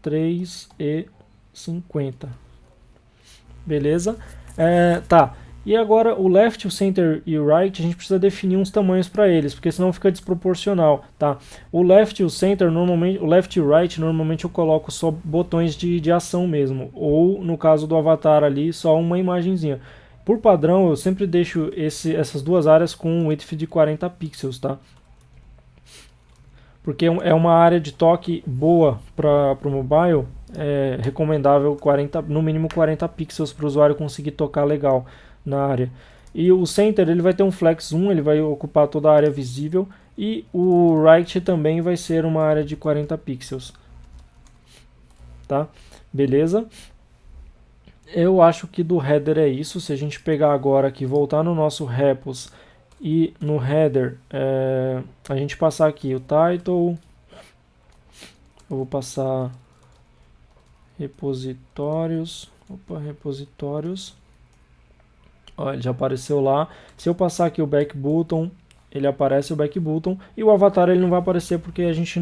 3 e 50. Beleza? Tá. E agora o left, o center e o right, a gente precisa definir uns tamanhos para eles, porque senão fica desproporcional, tá? O left e o center, normalmente, o left e o right, normalmente eu coloco só botões de ação mesmo, ou no caso do avatar ali, só uma imagenzinha. Por padrão, eu sempre deixo essas duas áreas com um width de 40 pixels, tá? Porque é uma área de toque boa para o mobile, é recomendável no mínimo 40 pixels para o usuário conseguir tocar legal na área. E o center ele vai ter um flex 1, ele vai ocupar toda a área visível, e o right também vai ser uma área de 40 pixels. Tá? Beleza? Eu acho que do header é isso. Se a gente pegar agora aqui, voltar no nosso repos e no header, a gente passar aqui o title, eu vou passar repositórios, Ó, ele já apareceu lá. Se eu passar aqui o back button, ele aparece o back button, e o avatar ele não vai aparecer porque a gente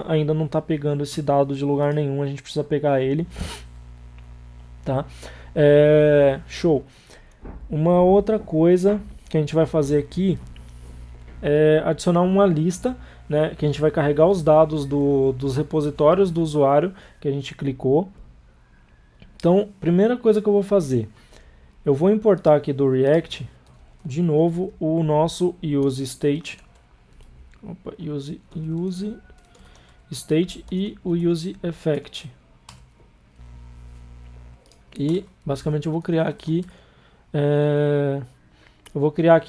ainda não está pegando esse dado de lugar nenhum, a gente precisa pegar ele, tá? Show. Uma outra coisa que a gente vai fazer aqui é adicionar uma lista, né, que a gente vai carregar os dados dos repositórios do usuário que a gente clicou. Então, primeira coisa que eu vou fazer, eu vou importar aqui do React, de novo, o nosso useState. Opa, useState e o useEffect. E, basicamente, eu vou criar aqui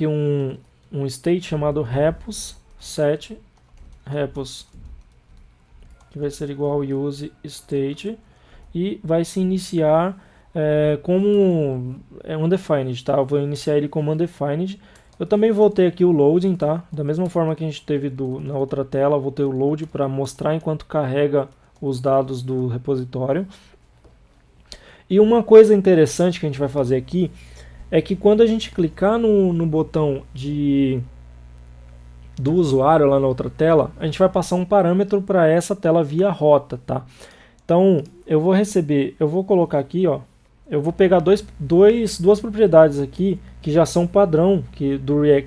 um state chamado repos set repos, que vai ser igual ao useState, e vai se iniciar como undefined, tá? Eu vou iniciar ele como undefined. Eu também vou ter aqui o loading, tá? Da mesma forma que a gente teve na outra tela, eu vou ter o load para mostrar enquanto carrega os dados do repositório. E uma coisa interessante que a gente vai fazer aqui é que quando a gente clicar no botão do usuário lá na outra tela, a gente vai passar um parâmetro para essa tela via rota, tá? Então, eu vou colocar aqui, ó, eu vou pegar duas propriedades aqui que já são padrão, que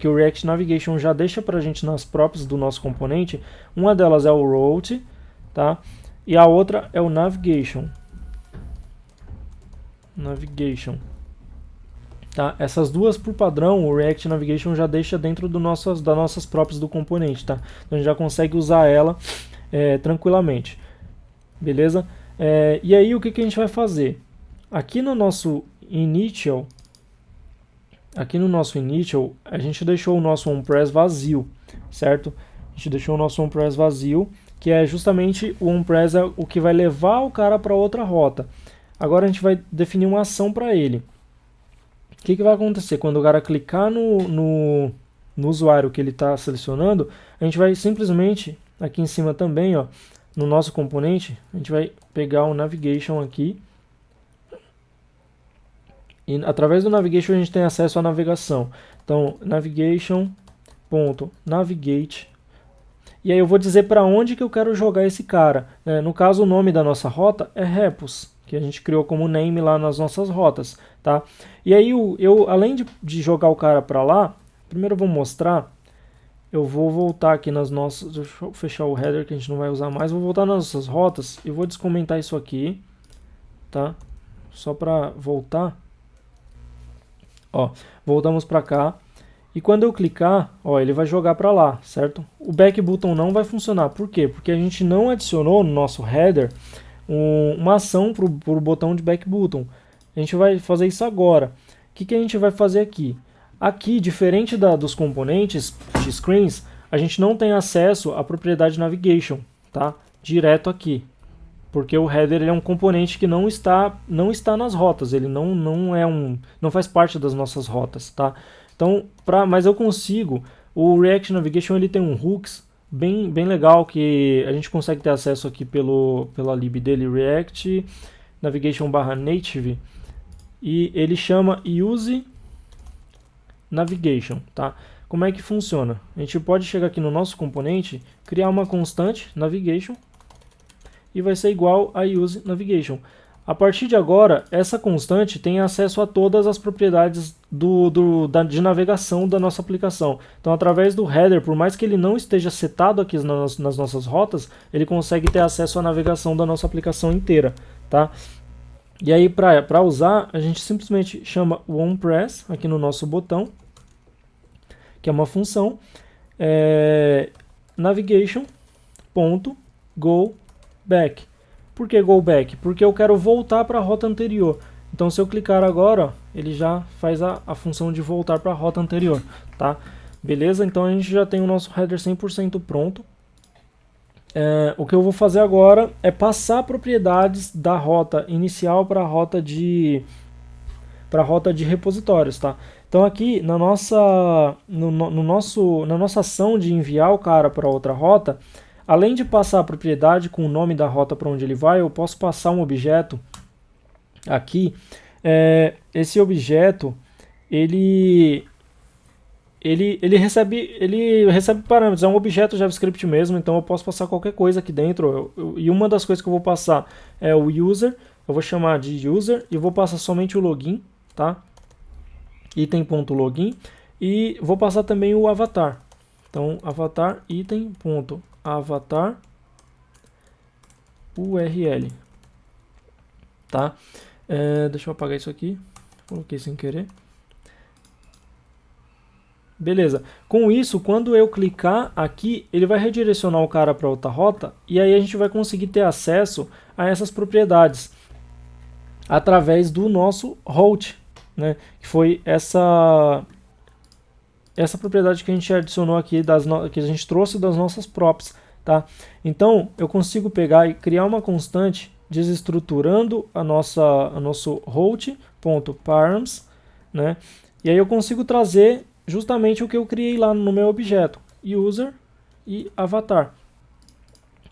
o React Navigation já deixa pra gente nas props do nosso componente. Uma delas é o route, tá? E a outra é o navigation. Tá? Essas duas por padrão, o React Navigation já deixa dentro das nossas props do componente, tá? Então a gente já consegue usar ela tranquilamente. Beleza? E aí o que a gente vai fazer? Aqui no nosso initial, a gente deixou o nosso onPress vazio, certo? A gente deixou o nosso onPress vazio, que é justamente o onPress é o que vai levar o cara para outra rota. Agora a gente vai definir uma ação para ele. O que vai acontecer? Quando o cara clicar no usuário que ele está selecionando, a gente vai simplesmente, aqui em cima também, ó, no nosso componente, a gente vai pegar o navigation aqui. E através do navigation a gente tem acesso à navegação. Então, navigation.navigate. E aí eu vou dizer para onde que eu quero jogar esse cara. No caso, o nome da nossa rota é repos, que a gente criou como name lá nas nossas rotas, tá? E aí eu além de jogar o cara para lá, primeiro eu vou mostrar. Eu vou voltar aqui nas nossas... Deixa eu fechar o header que a gente não vai usar mais. Vou voltar nas nossas rotas e vou descomentar isso aqui, tá? Só para voltar. Ó, voltamos para cá. E quando eu clicar, ó, ele vai jogar para lá, certo? O back button não vai funcionar. Por quê? Porque a gente não adicionou no nosso header uma ação para o botão de back button. A gente vai fazer isso agora. O que a gente vai fazer aqui? Aqui, diferente dos componentes de screens, a gente não tem acesso à propriedade navigation, tá? Direto aqui. Porque o header ele é um componente que não está nas rotas, ele não faz parte das nossas rotas, tá? Então, mas eu consigo, o React Navigation ele tem um hooks bem legal que a gente consegue ter acesso aqui pela lib dele, React Navigation /native, e ele chama use navigation, tá? Como é que funciona? A gente pode chegar aqui no nosso componente, criar uma constante navigation e vai ser igual a use navigation. A partir de agora, essa constante tem acesso a todas as propriedades de navegação da nossa aplicação. Então, através do header, por mais que ele não esteja setado aqui nas nossas rotas, ele consegue ter acesso à navegação da nossa aplicação inteira, tá? E aí, para usar, a gente simplesmente chama o onPress aqui no nosso botão, que é uma função, navigation.goBack. Por que go back? Porque eu quero voltar para a rota anterior. Então, se eu clicar agora, ó, ele já faz a função de voltar para a rota anterior, tá? Beleza? Então, a gente já tem o nosso header 100% pronto. O que eu vou fazer agora é passar propriedades da rota inicial para a rota de repositórios, tá? Então, aqui na nossa ação de enviar o cara para outra rota, além de passar a propriedade com o nome da rota para onde ele vai, eu posso passar um objeto aqui. Esse objeto ele ele recebe parâmetros, é um objeto JavaScript mesmo, então eu posso passar qualquer coisa aqui dentro. E uma das coisas que eu vou passar é o user, eu vou chamar de user e vou passar somente o login, tá? Item.login, e vou passar também o avatar. Então, avatar item.avatar URL, tá? Deixa eu apagar isso aqui, coloquei sem querer. Beleza. Com isso, quando eu clicar aqui, ele vai redirecionar o cara para outra rota e aí a gente vai conseguir ter acesso a essas propriedades através do nosso route, né? Que foi essa propriedade que a gente adicionou aqui, que a gente trouxe das nossas props, tá? Então, eu consigo pegar e criar uma constante desestruturando o nosso route.params, né? E aí eu consigo trazer justamente o que eu criei lá no meu objeto, user e avatar,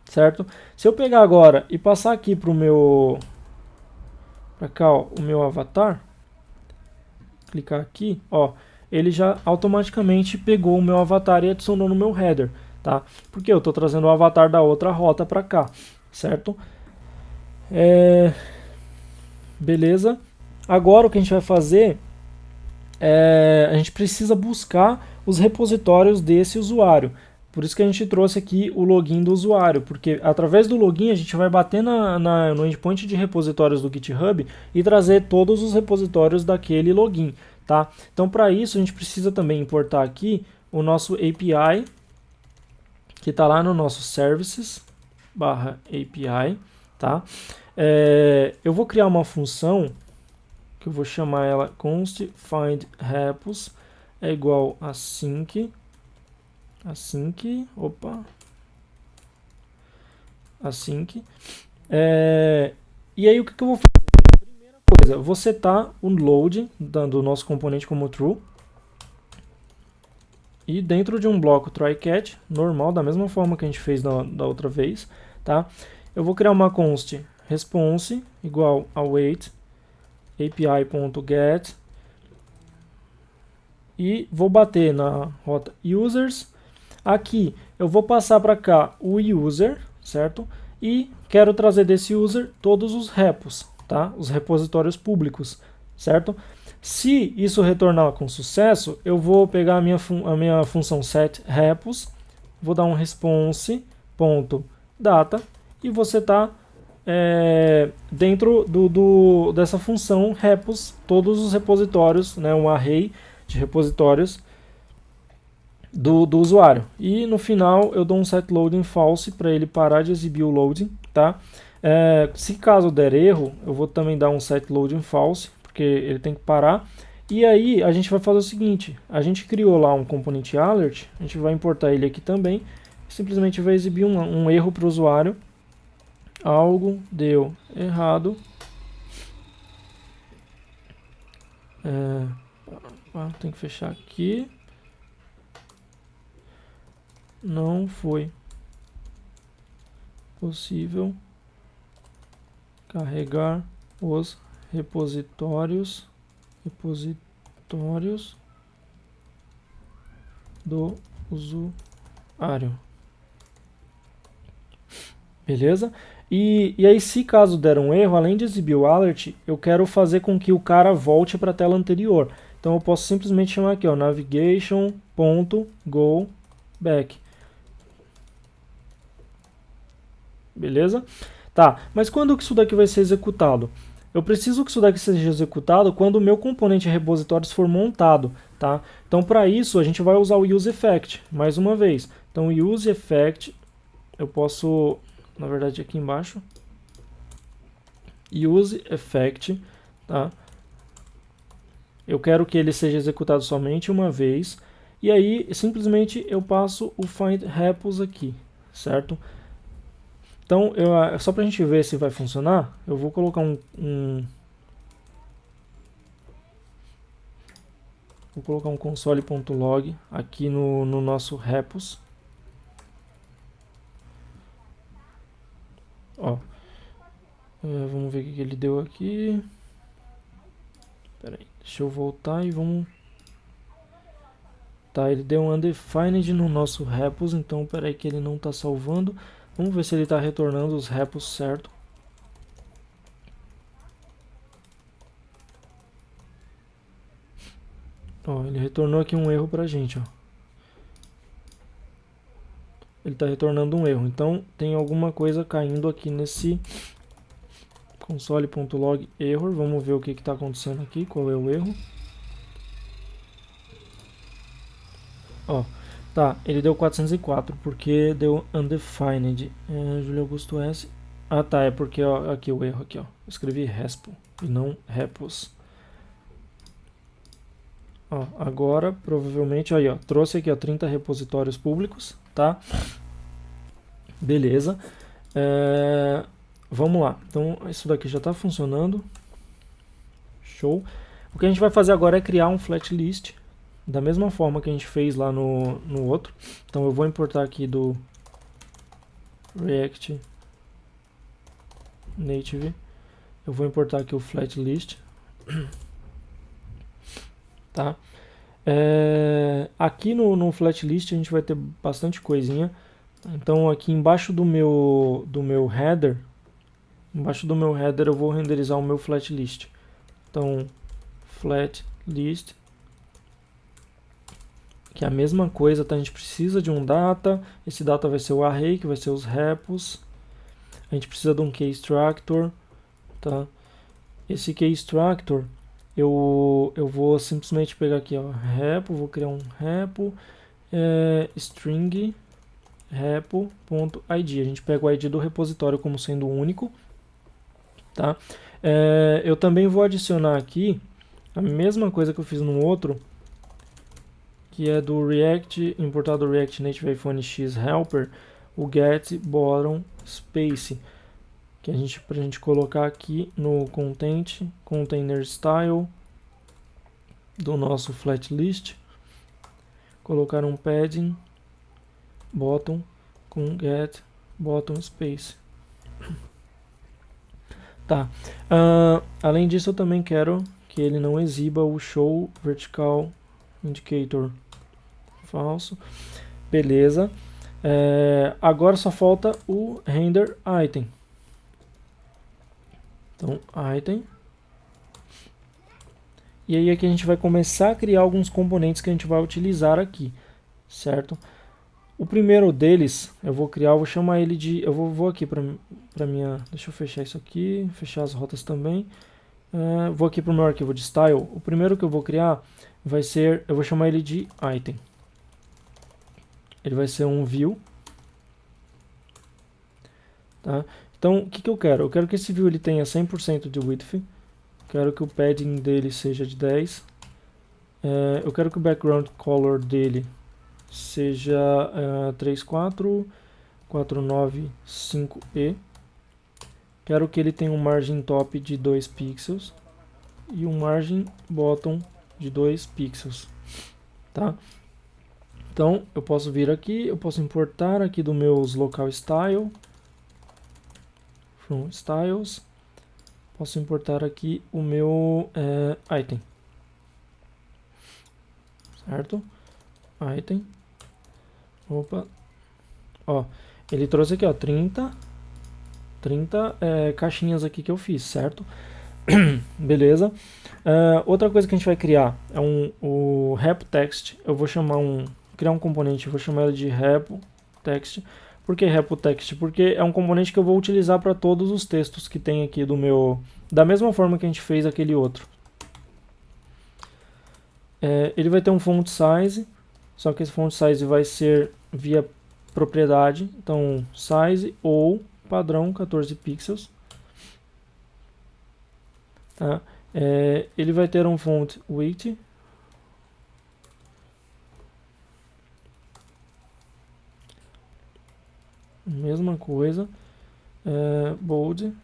certo? Se eu pegar agora e passar aqui para cá, ó, o meu avatar, clicar aqui, ó, ele já automaticamente pegou o meu avatar e adicionou no meu header, tá? Porque eu estou trazendo o avatar da outra rota para cá, certo? Beleza. Agora o que a gente vai fazer a gente precisa buscar os repositórios desse usuário. Por isso que a gente trouxe aqui o login do usuário, porque através do login a gente vai bater no endpoint de repositórios do GitHub e trazer todos os repositórios daquele login, tá? Então, para isso, a gente precisa também importar aqui o nosso API, que está lá no nosso services/API, tá? Eu vou criar uma função que eu vou chamar ela const find repos é igual a async, e aí o que eu vou fazer? Primeira coisa, eu vou setar o load do nosso componente como true, e dentro de um bloco try-catch normal, da mesma forma que a gente fez da outra vez, tá? Eu vou criar uma const response igual a wait api.get e vou bater na rota users. Aqui eu vou passar para cá o user, certo? E quero trazer desse user todos os repos, tá? Os repositórios públicos, certo? Se isso retornar com sucesso, eu vou pegar a minha função setRepos, vou dar um response.data e vou setar dentro dessa função repos todos os repositórios, né, um array de repositórios do usuário. E no final eu dou um setLoading false para ele parar de exibir o loading, tá? Se caso der erro, eu vou também dar um setLoading false, porque ele tem que parar. E aí a gente vai fazer o seguinte, a gente criou lá um componente alert, a gente vai importar ele aqui também, simplesmente vai exibir um erro para o usuário. Algo deu errado. Tem que fechar aqui. Não foi possível carregar os repositórios do usuário. Beleza? E aí, se caso der um erro, além de exibir o alert, eu quero fazer com que o cara volte para a tela anterior. Então eu posso simplesmente chamar aqui, ó, navigation.goback. Beleza? Tá, mas quando que isso daqui vai ser executado? Eu preciso que isso daqui seja executado quando o meu componente repositórios for montado, tá? Então para isso a gente vai usar o useEffect, mais uma vez. Então useEffect, eu posso, na verdade aqui embaixo, useEffect, tá? Eu quero que ele seja executado somente uma vez, e aí simplesmente eu passo o find repos aqui, certo? Então, só para a gente ver se vai funcionar, eu vou colocar um console.log aqui no nosso repos. Ó, vamos ver o que ele deu aqui. Pera aí, deixa eu voltar e vamos... Tá, ele deu um undefined no nosso repos, então pera aí que ele não está salvando. Vamos ver se ele está retornando os repos certo. Ó, ele retornou aqui um erro pra gente, ó. Ele está retornando um erro, então tem alguma coisa caindo aqui nesse console.log error. Vamos ver o que está acontecendo aqui, qual é o erro. Ó, tá, ele deu 404 porque deu undefined. Júlio Augusto S. Ah, tá, é porque, ó, aqui o erro aqui, ó. Eu escrevi respo e não repos. Ó, agora, provavelmente, aí, ó, trouxe aqui, ó, 30 repositórios públicos, tá? Beleza. Vamos lá. Então, isso daqui já está funcionando. Show. O que a gente vai fazer agora é criar um flat list, da mesma forma que a gente fez lá no outro. Então, eu vou importar aqui do React Native. Eu vou importar aqui o flat list. Tá? Aqui no flat list a gente vai ter bastante coisinha. Então aqui embaixo do meu header, eu vou renderizar o meu flat list. Então flat list, que é a mesma coisa, tá? A gente precisa de um data, esse data vai ser o array, que vai ser os repos. A gente precisa de um keystructor, tá? Esse keystructor eu vou simplesmente pegar aqui, ó, repo, vou criar um repo, string repo.id. A gente pega o ID do repositório como sendo único, tá? Eu também vou adicionar aqui a mesma coisa que eu fiz no outro, que é do React, importar do React Native iPhone X Helper, o get bottom space, que pra gente colocar aqui no container style do nosso flat list, colocar um padding bottom com get bottom space. Tá. Além disso, eu também quero que ele não exiba o show vertical indicator falso. Beleza. Agora só falta o render item. Então, item. E aí aqui a gente vai começar a criar alguns componentes que a gente vai utilizar aqui, certo? O primeiro deles, eu vou chamar ele de... Eu vou aqui para minha... Deixa eu fechar isso aqui, fechar as rotas também. Vou aqui para o meu arquivo de style. O primeiro que eu vou criar vai ser... Eu vou chamar ele de item. Ele vai ser um view. Tá? Então, o que eu quero? Eu quero que esse view ele tenha 100% de width. Quero que o padding dele seja de 10. Eu quero que o background color dele seja 34495E. Quero que ele tenha um margin top de 2 pixels e um margin bottom de 2 pixels, tá? Então, eu posso vir aqui, eu posso importar aqui do meus local style, from styles, posso importar aqui o meu item, certo? Item, opa, ó, ele trouxe aqui, ó, 30 caixinhas aqui que eu fiz, certo? Beleza. Outra coisa que a gente vai criar é o repo text. Eu vou criar um componente, eu vou chamar ele de repo text. Por que repo text? Porque é um componente que eu vou utilizar para todos os textos que tem aqui da mesma forma que a gente fez aquele outro. Ele vai ter um font size, só que esse font size vai ser via propriedade, então size ou padrão 14 pixels. Tá? Ele vai ter um font weight, mesma coisa, bold,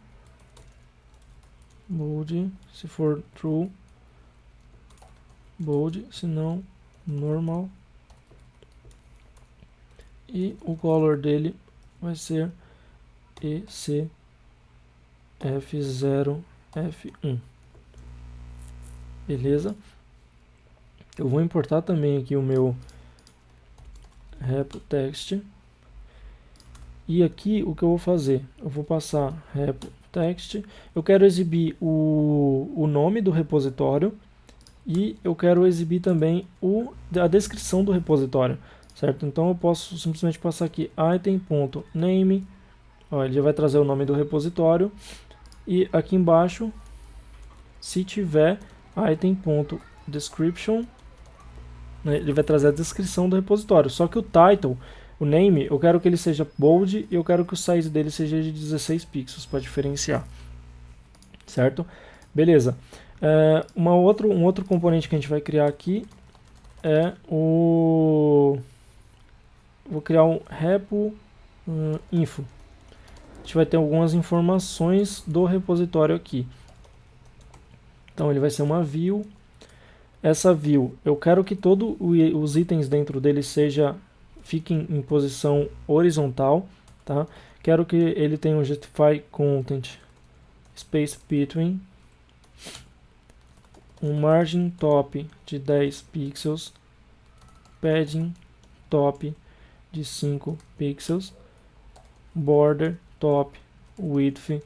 se for true, bold, se não, normal, e o color dele vai ser ECF0F1. Beleza? Eu vou importar também aqui o meu repo text. E aqui o que eu vou fazer? Eu vou passar repo text. Eu quero exibir o nome do repositório e eu quero exibir também a descrição do repositório, certo? Então eu posso simplesmente passar aqui item.name, ele já vai trazer o nome do repositório, e aqui embaixo, se tiver item.description, né, ele vai trazer a descrição do repositório. Só que o title, o name, eu quero que ele seja bold e eu quero que o size dele seja de 16 pixels para diferenciar, certo? Beleza. Um outro componente que a gente vai criar aqui é vou criar um repo info. A gente vai ter algumas informações do repositório aqui. Então ele vai ser uma view. Essa view, eu quero que todos os itens dentro dele fiquem em posição horizontal, tá? Quero que ele tenha um justify content space between, um margin top de 10 pixels, padding top de 5 pixels, border top width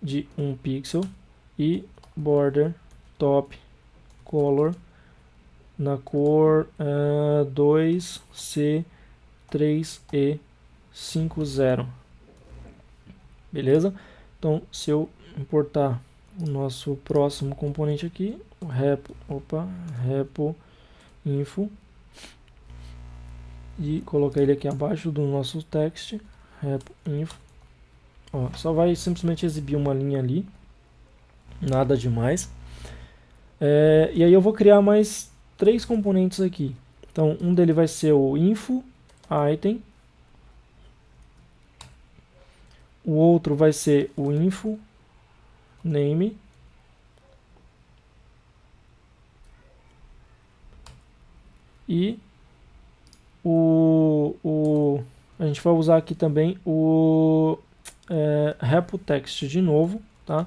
de 1 pixel e border top color na cor 2C3E50. Beleza? Então, se eu importar o nosso próximo componente aqui, o repo info, e colocar ele aqui abaixo do nosso text, repo info. Ó, só vai simplesmente exibir uma linha ali, nada demais. E aí eu vou criar mais 3 componentes aqui. Então, um dele vai ser o info item, o outro vai ser o info name, e a gente vai usar aqui também o repo text de novo, tá?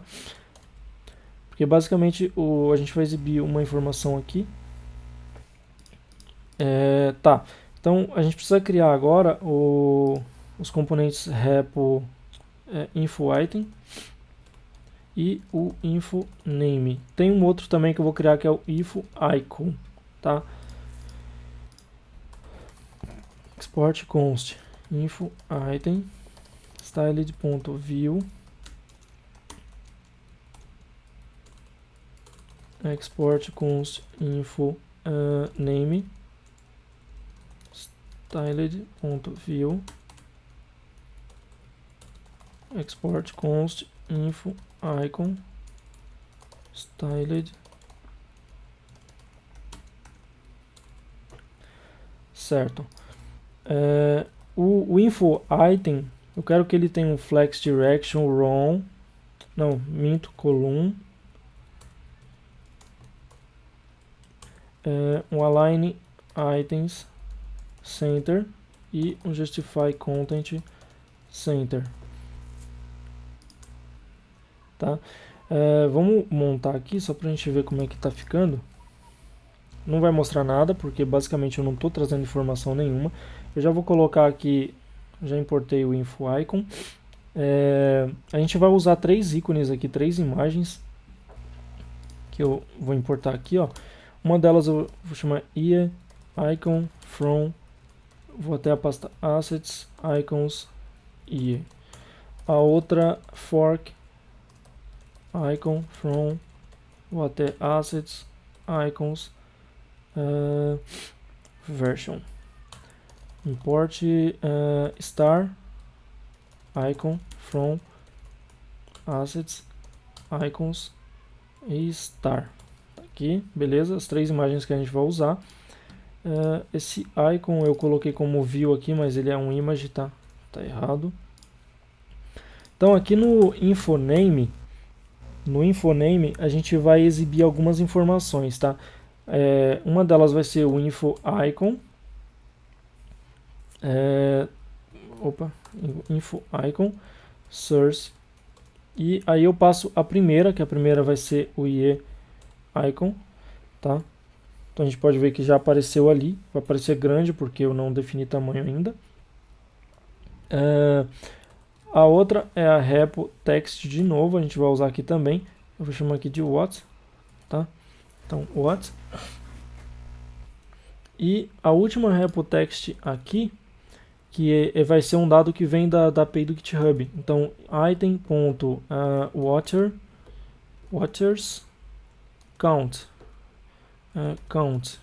Porque basicamente a gente vai exibir uma informação aqui. Tá, então a gente precisa criar agora os componentes repo info item e o info name. Tem um outro também que eu vou criar que é o info icon, tá? Export const info item styled.view export const info name styled.view export const info icon styled. Certo. O info item, eu quero que ele tenha um flex direction wrong, não, minto, column, um align items center e um justify content center, tá? Vamos montar aqui só para a gente ver como é que tá ficando. Não vai mostrar nada porque basicamente eu não estou trazendo informação nenhuma. Eu já vou colocar aqui, já importei o info icon. A gente vai usar 3 ícones aqui, 3 imagens que eu vou importar aqui, ó. Uma delas eu vou chamar IE icon from, vou até a pasta assets icons IE. A outra fork icon from, vou até assets icons version. Import star icon from assets icons e star. Aqui, beleza? As 3 imagens que a gente vai usar. Esse icon eu coloquei como view aqui, mas ele é um image, tá? Tá errado. Então aqui no infoname a gente vai exibir algumas informações, tá? Uma delas vai ser o info icon. Info icon source. E aí eu passo a primeira, que a primeira vai ser o IE icon. tá? Então a gente pode ver que já apareceu ali, vai aparecer grande porque eu não defini tamanho ainda. A outra é a repo text de novo, a gente vai usar aqui também. Eu vou chamar aqui de what, tá? Então what. E a última repo text aqui, que vai ser um dado que vem da API do GitHub. Então waters count, count,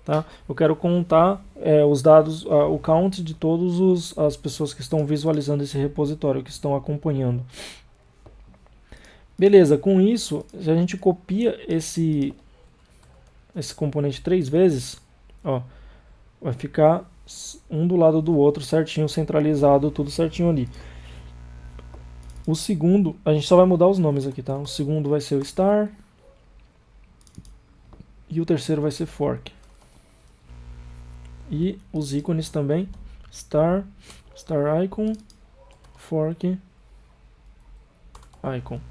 tá? Eu quero contar os dados, o count de todas as pessoas que estão visualizando esse repositório, que estão acompanhando. Beleza, com isso, se a gente copia esse componente 3 vezes, ó, vai ficar um do lado do outro certinho, centralizado, tudo certinho ali. O segundo, a gente só vai mudar os nomes aqui, tá? O segundo vai ser o star e o terceiro vai ser fork. E os ícones também, star icon, fork icon.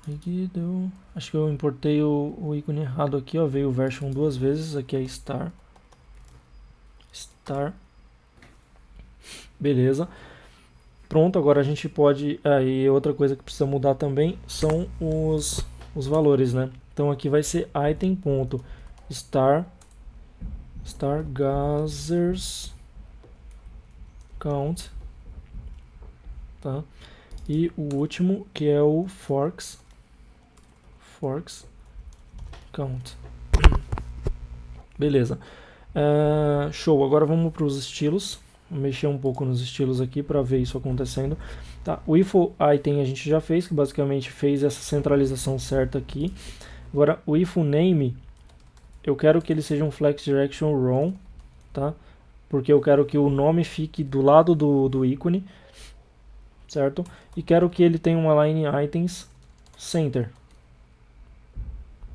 Aqui deu... Acho que eu importei o ícone errado aqui, ó. Veio o version 2 vezes, aqui é star. Beleza. Pronto, agora a gente pode... Aí outra coisa que precisa mudar também são os valores, né? Então aqui vai ser item.star gathers count, tá? E o último, que é o forks count. Beleza. Show, agora vamos para os estilos. Vou mexer um pouco nos estilos aqui para ver isso acontecendo. Tá, o ifo item a gente já fez, que basicamente fez essa centralização certa aqui. Agora o ifo name, eu quero que ele seja um flex direction wrong, tá? Porque eu quero que o nome fique do lado do ícone, certo? E quero que ele tenha uma line items center,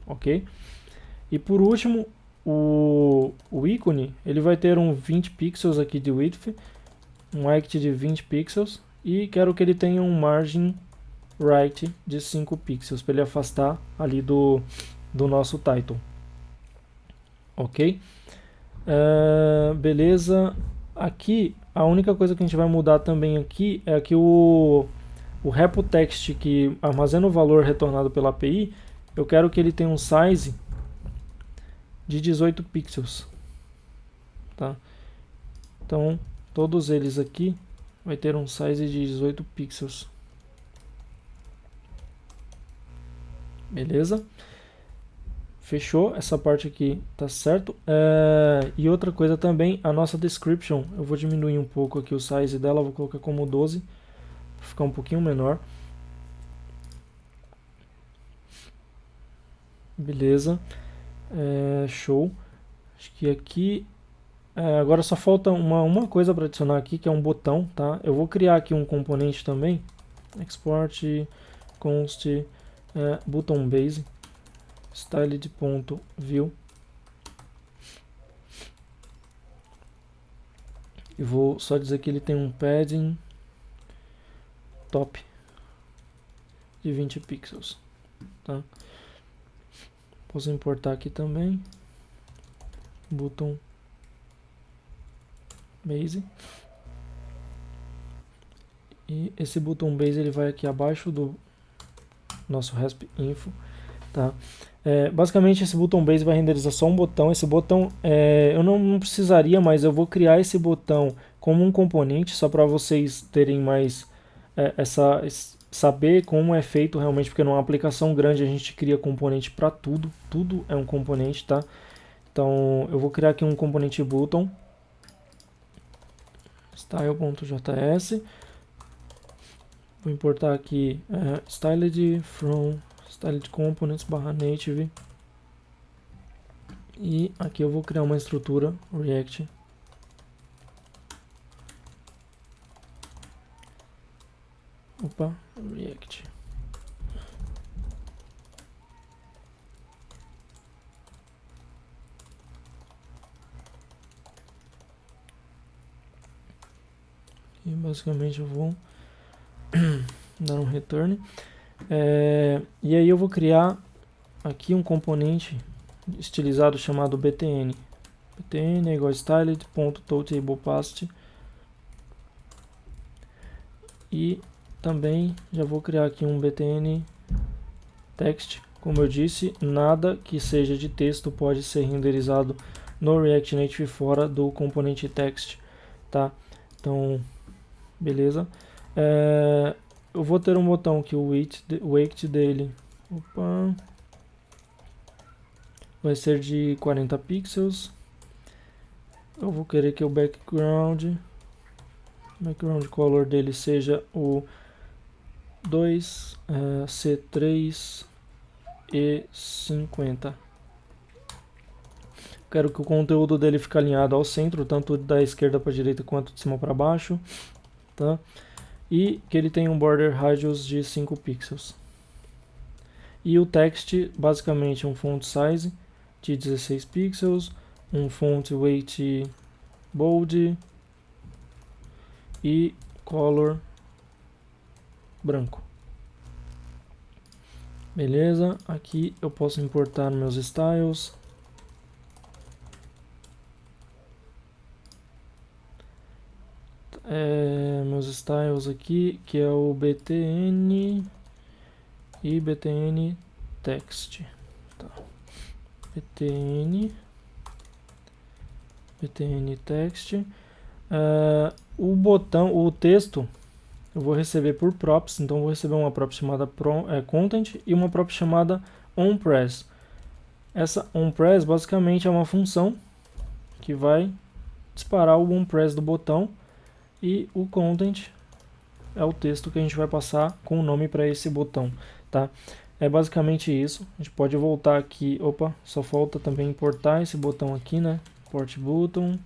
ok? E por último, o ícone, ele vai ter um 20 pixels aqui de width, um height de 20 pixels, e quero que ele tenha um margin right de 5 pixels, para ele afastar ali do nosso title. Ok? Beleza. Aqui, a única coisa que a gente vai mudar também aqui é que o repo text que armazena o valor retornado pela API, eu quero que ele tenha um size de 18 pixels, tá? Então, todos eles aqui vai ter um size de 18 pixels. Beleza? Fechou, essa parte aqui tá certo. E outra coisa também, a nossa description, eu vou diminuir um pouco aqui o size dela, vou colocar como 12, para ficar um pouquinho menor. Beleza, show. Acho que aqui agora só falta uma coisa para adicionar aqui, que é um botão, tá? Eu vou criar aqui um componente também, export const button base styled.view, e vou só dizer que ele tem um padding top de 20 pixels, tá? Posso importar aqui também button base, e esse button base ele vai aqui abaixo do nosso resp info, tá? Basicamente esse button base vai renderizar só um botão. Esse botão eu não precisaria, mas eu vou criar esse botão como um componente só para vocês terem mais saber como é feito realmente, porque numa aplicação grande a gente cria componente para tudo é um componente, tá? Então eu vou criar aqui um componente button style.js, vou importar aqui styled from styled components /native, e aqui eu vou criar uma estrutura React React. E basicamente eu vou dar um return. E aí eu vou criar aqui um componente estilizado chamado btn. btn é igual a styled.toTablePast. E também já vou criar aqui um btn text. Como eu disse, nada que seja de texto pode ser renderizado no React Native fora do componente text, tá? Então, beleza. Eu vou ter um botão que o weight dele vai ser de 40 pixels. Eu vou querer que o background color dele seja o 2C3E50. Quero que o conteúdo dele fique alinhado ao centro, tanto da esquerda para a direita quanto de cima para baixo, tá? E que ele tenha um border radius de 5 pixels. E o text, basicamente, um font size de 16 pixels, um font weight bold e color branco. Beleza, aqui eu posso importar meus styles. Meus styles aqui, que é o btn e btn text. Tá. btn text. O botão, o texto, eu vou receber por props, então eu vou receber uma prop chamada content e uma prop chamada onPress. Essa onPress basicamente é uma função que vai disparar o onPress do botão, e o content é o texto que a gente vai passar com o nome para esse botão, tá? É basicamente isso. A gente pode voltar aqui, só falta também importar esse botão aqui, né? Import button.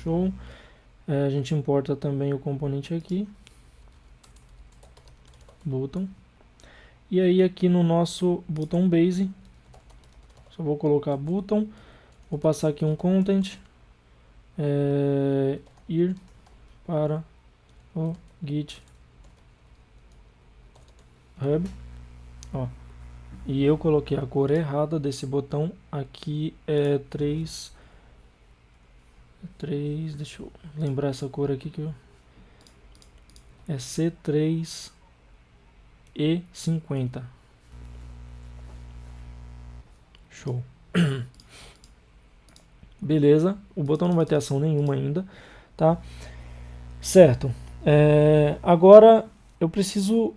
Show. A gente importa também o componente aqui, button. E aí aqui no nosso button base, só vou colocar button, vou passar aqui um content, ir para o GitHub. E eu coloquei a cor errada desse botão, aqui é 3, deixa eu lembrar essa cor aqui que é C3E50. Show. Beleza, o botão não vai ter ação nenhuma ainda, tá? Certo. Agora eu preciso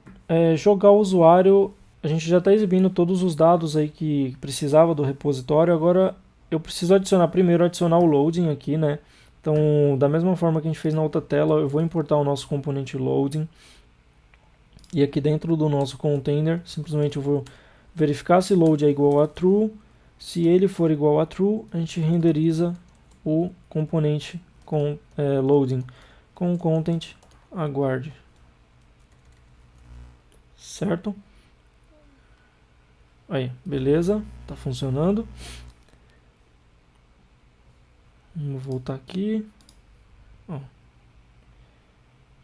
jogar o usuário. A gente já está exibindo todos os dados aí que precisava do repositório. Agora eu preciso primeiro adicionar o loading aqui, né? Então, da mesma forma que a gente fez na outra tela, eu vou importar o nosso componente loading. E aqui dentro do nosso container, simplesmente eu vou verificar se load é igual a true. Se ele for igual a true, a gente renderiza o componente com loading com content aguarde. Certo? Aí, beleza, tá funcionando. Vamos voltar aqui.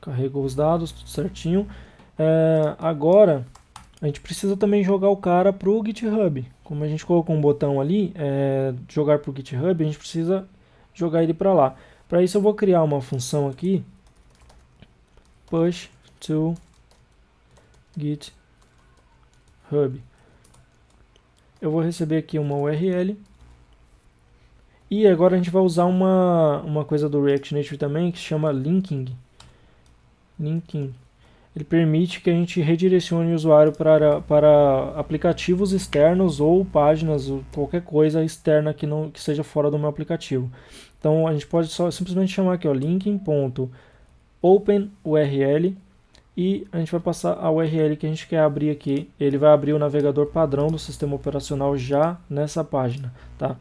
Carregou os dados, tudo certinho. Agora, a gente precisa também jogar o cara para o GitHub. Como a gente colocou um botão ali, jogar para o GitHub, a gente precisa jogar ele para lá. Para isso eu vou criar uma função aqui, push to GitHub. Eu vou receber aqui uma URL. E agora a gente vai usar uma coisa do React Native também, que se chama linking. Ele permite que a gente redirecione o usuário para aplicativos externos ou páginas, ou qualquer coisa externa que seja fora do meu aplicativo. Então a gente pode simplesmente chamar aqui, link.openURL, e a gente vai passar a URL que a gente quer abrir aqui. Ele vai abrir o navegador padrão do sistema operacional já nessa página, tá?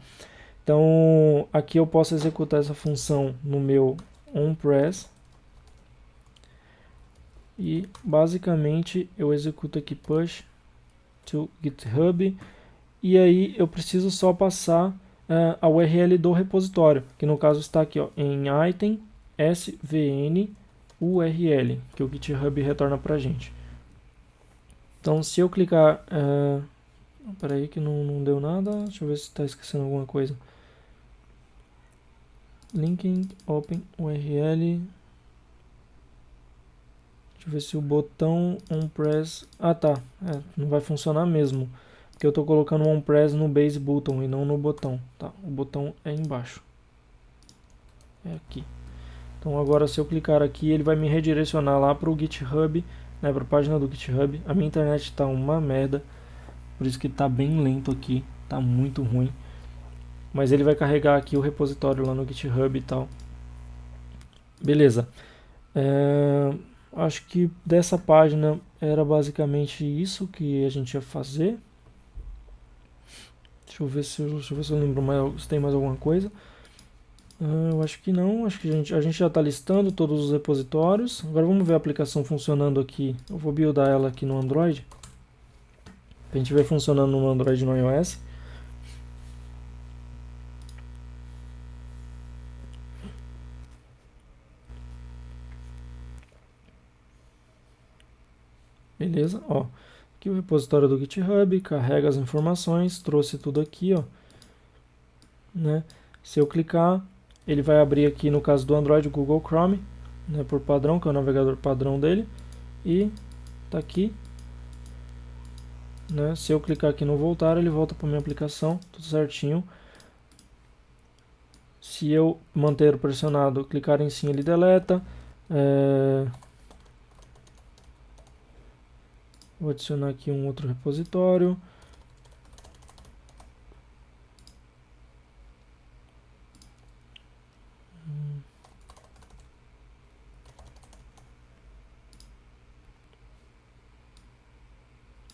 Então aqui eu posso executar essa função no meu onPress. E basicamente eu executo aqui push to GitHub. E aí eu preciso só passar a URL do repositório, que no caso está aqui, ó, em item svn URL, que o GitHub retorna para a gente. Então, se eu clicar... peraí que não deu nada. Deixa eu ver se está esquecendo alguma coisa. Linking, open, URL. Deixa eu ver se o botão onPress... Ah, tá. Não vai funcionar mesmo. Porque eu estou colocando o onPress no base button e não no botão. Tá? O botão é embaixo. É aqui. Então agora se eu clicar aqui, ele vai me redirecionar lá para o GitHub, né, para a página do GitHub. A minha internet está uma merda, por isso que está bem lento aqui, está muito ruim. Mas ele vai carregar aqui o repositório lá no GitHub e tal. Beleza. Acho que dessa página era basicamente isso que a gente ia fazer. Deixa eu ver se eu lembro mais, se tem mais alguma coisa. Eu acho que não, acho que a gente já está listando todos os repositórios. Agora vamos ver a aplicação funcionando aqui. Eu vou buildar ela aqui no Android. A gente ver funcionando no Android e no iOS. Beleza, ó. Aqui o repositório do GitHub, carrega as informações, trouxe tudo aqui, ó. Né? Se eu clicar, ele vai abrir aqui, no caso do Android, o Google Chrome, né, por padrão, que é o navegador padrão dele. E tá aqui. Né? Se eu clicar aqui no voltar, ele volta para minha aplicação, tudo certinho. Se eu manter pressionado, clicar em sim, ele deleta. Vou adicionar aqui um outro repositório.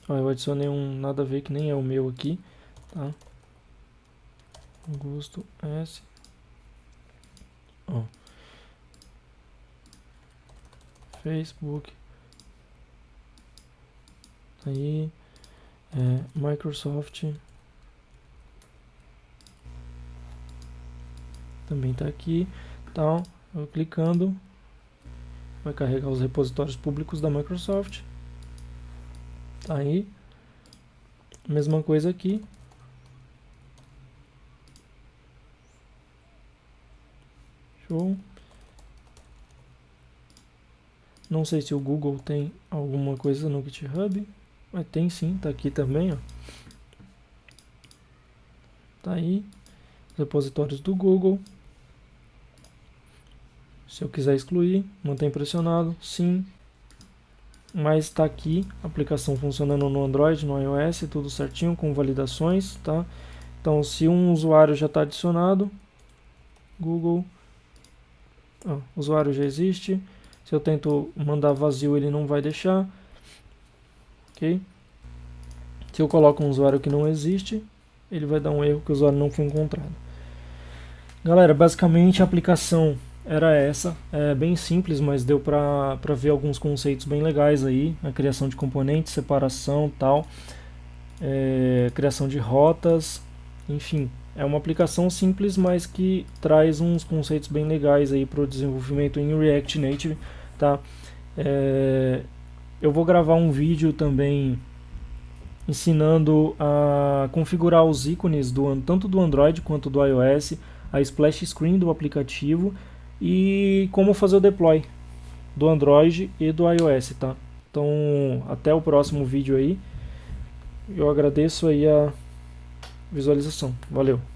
Ó, eu adicionei um nada a ver que nem é o meu aqui, tá? Augusto S. Ó. Facebook. Aí, Microsoft. Também tá aqui. Então, eu clicando, vai carregar os repositórios públicos da Microsoft. Tá aí. Mesma coisa aqui. Show. Não sei se o Google tem alguma coisa no GitHub, mas tem sim, tá aqui também, ó. Tá aí. Os repositórios do Google. Se eu quiser excluir, mantém pressionado, sim. Mas está aqui, a aplicação funcionando no Android, no iOS, tudo certinho, com validações, tá? Então, se um usuário já está adicionado, Google, o usuário já existe. Se eu tento mandar vazio, ele não vai deixar, ok? Se eu coloco um usuário que não existe, ele vai dar um erro que o usuário não foi encontrado. Galera, basicamente a aplicação era essa, é bem simples, mas deu para ver alguns conceitos bem legais aí, a criação de componentes, separação, tal, criação de rotas, enfim, é uma aplicação simples, mas que traz uns conceitos bem legais aí para o desenvolvimento em React Native, tá? Eu vou gravar um vídeo também ensinando a configurar os ícones tanto do Android quanto do iOS, a splash screen do aplicativo e como fazer o deploy do Android e do iOS, tá? Então, até o próximo vídeo aí. Eu agradeço aí a visualização. Valeu!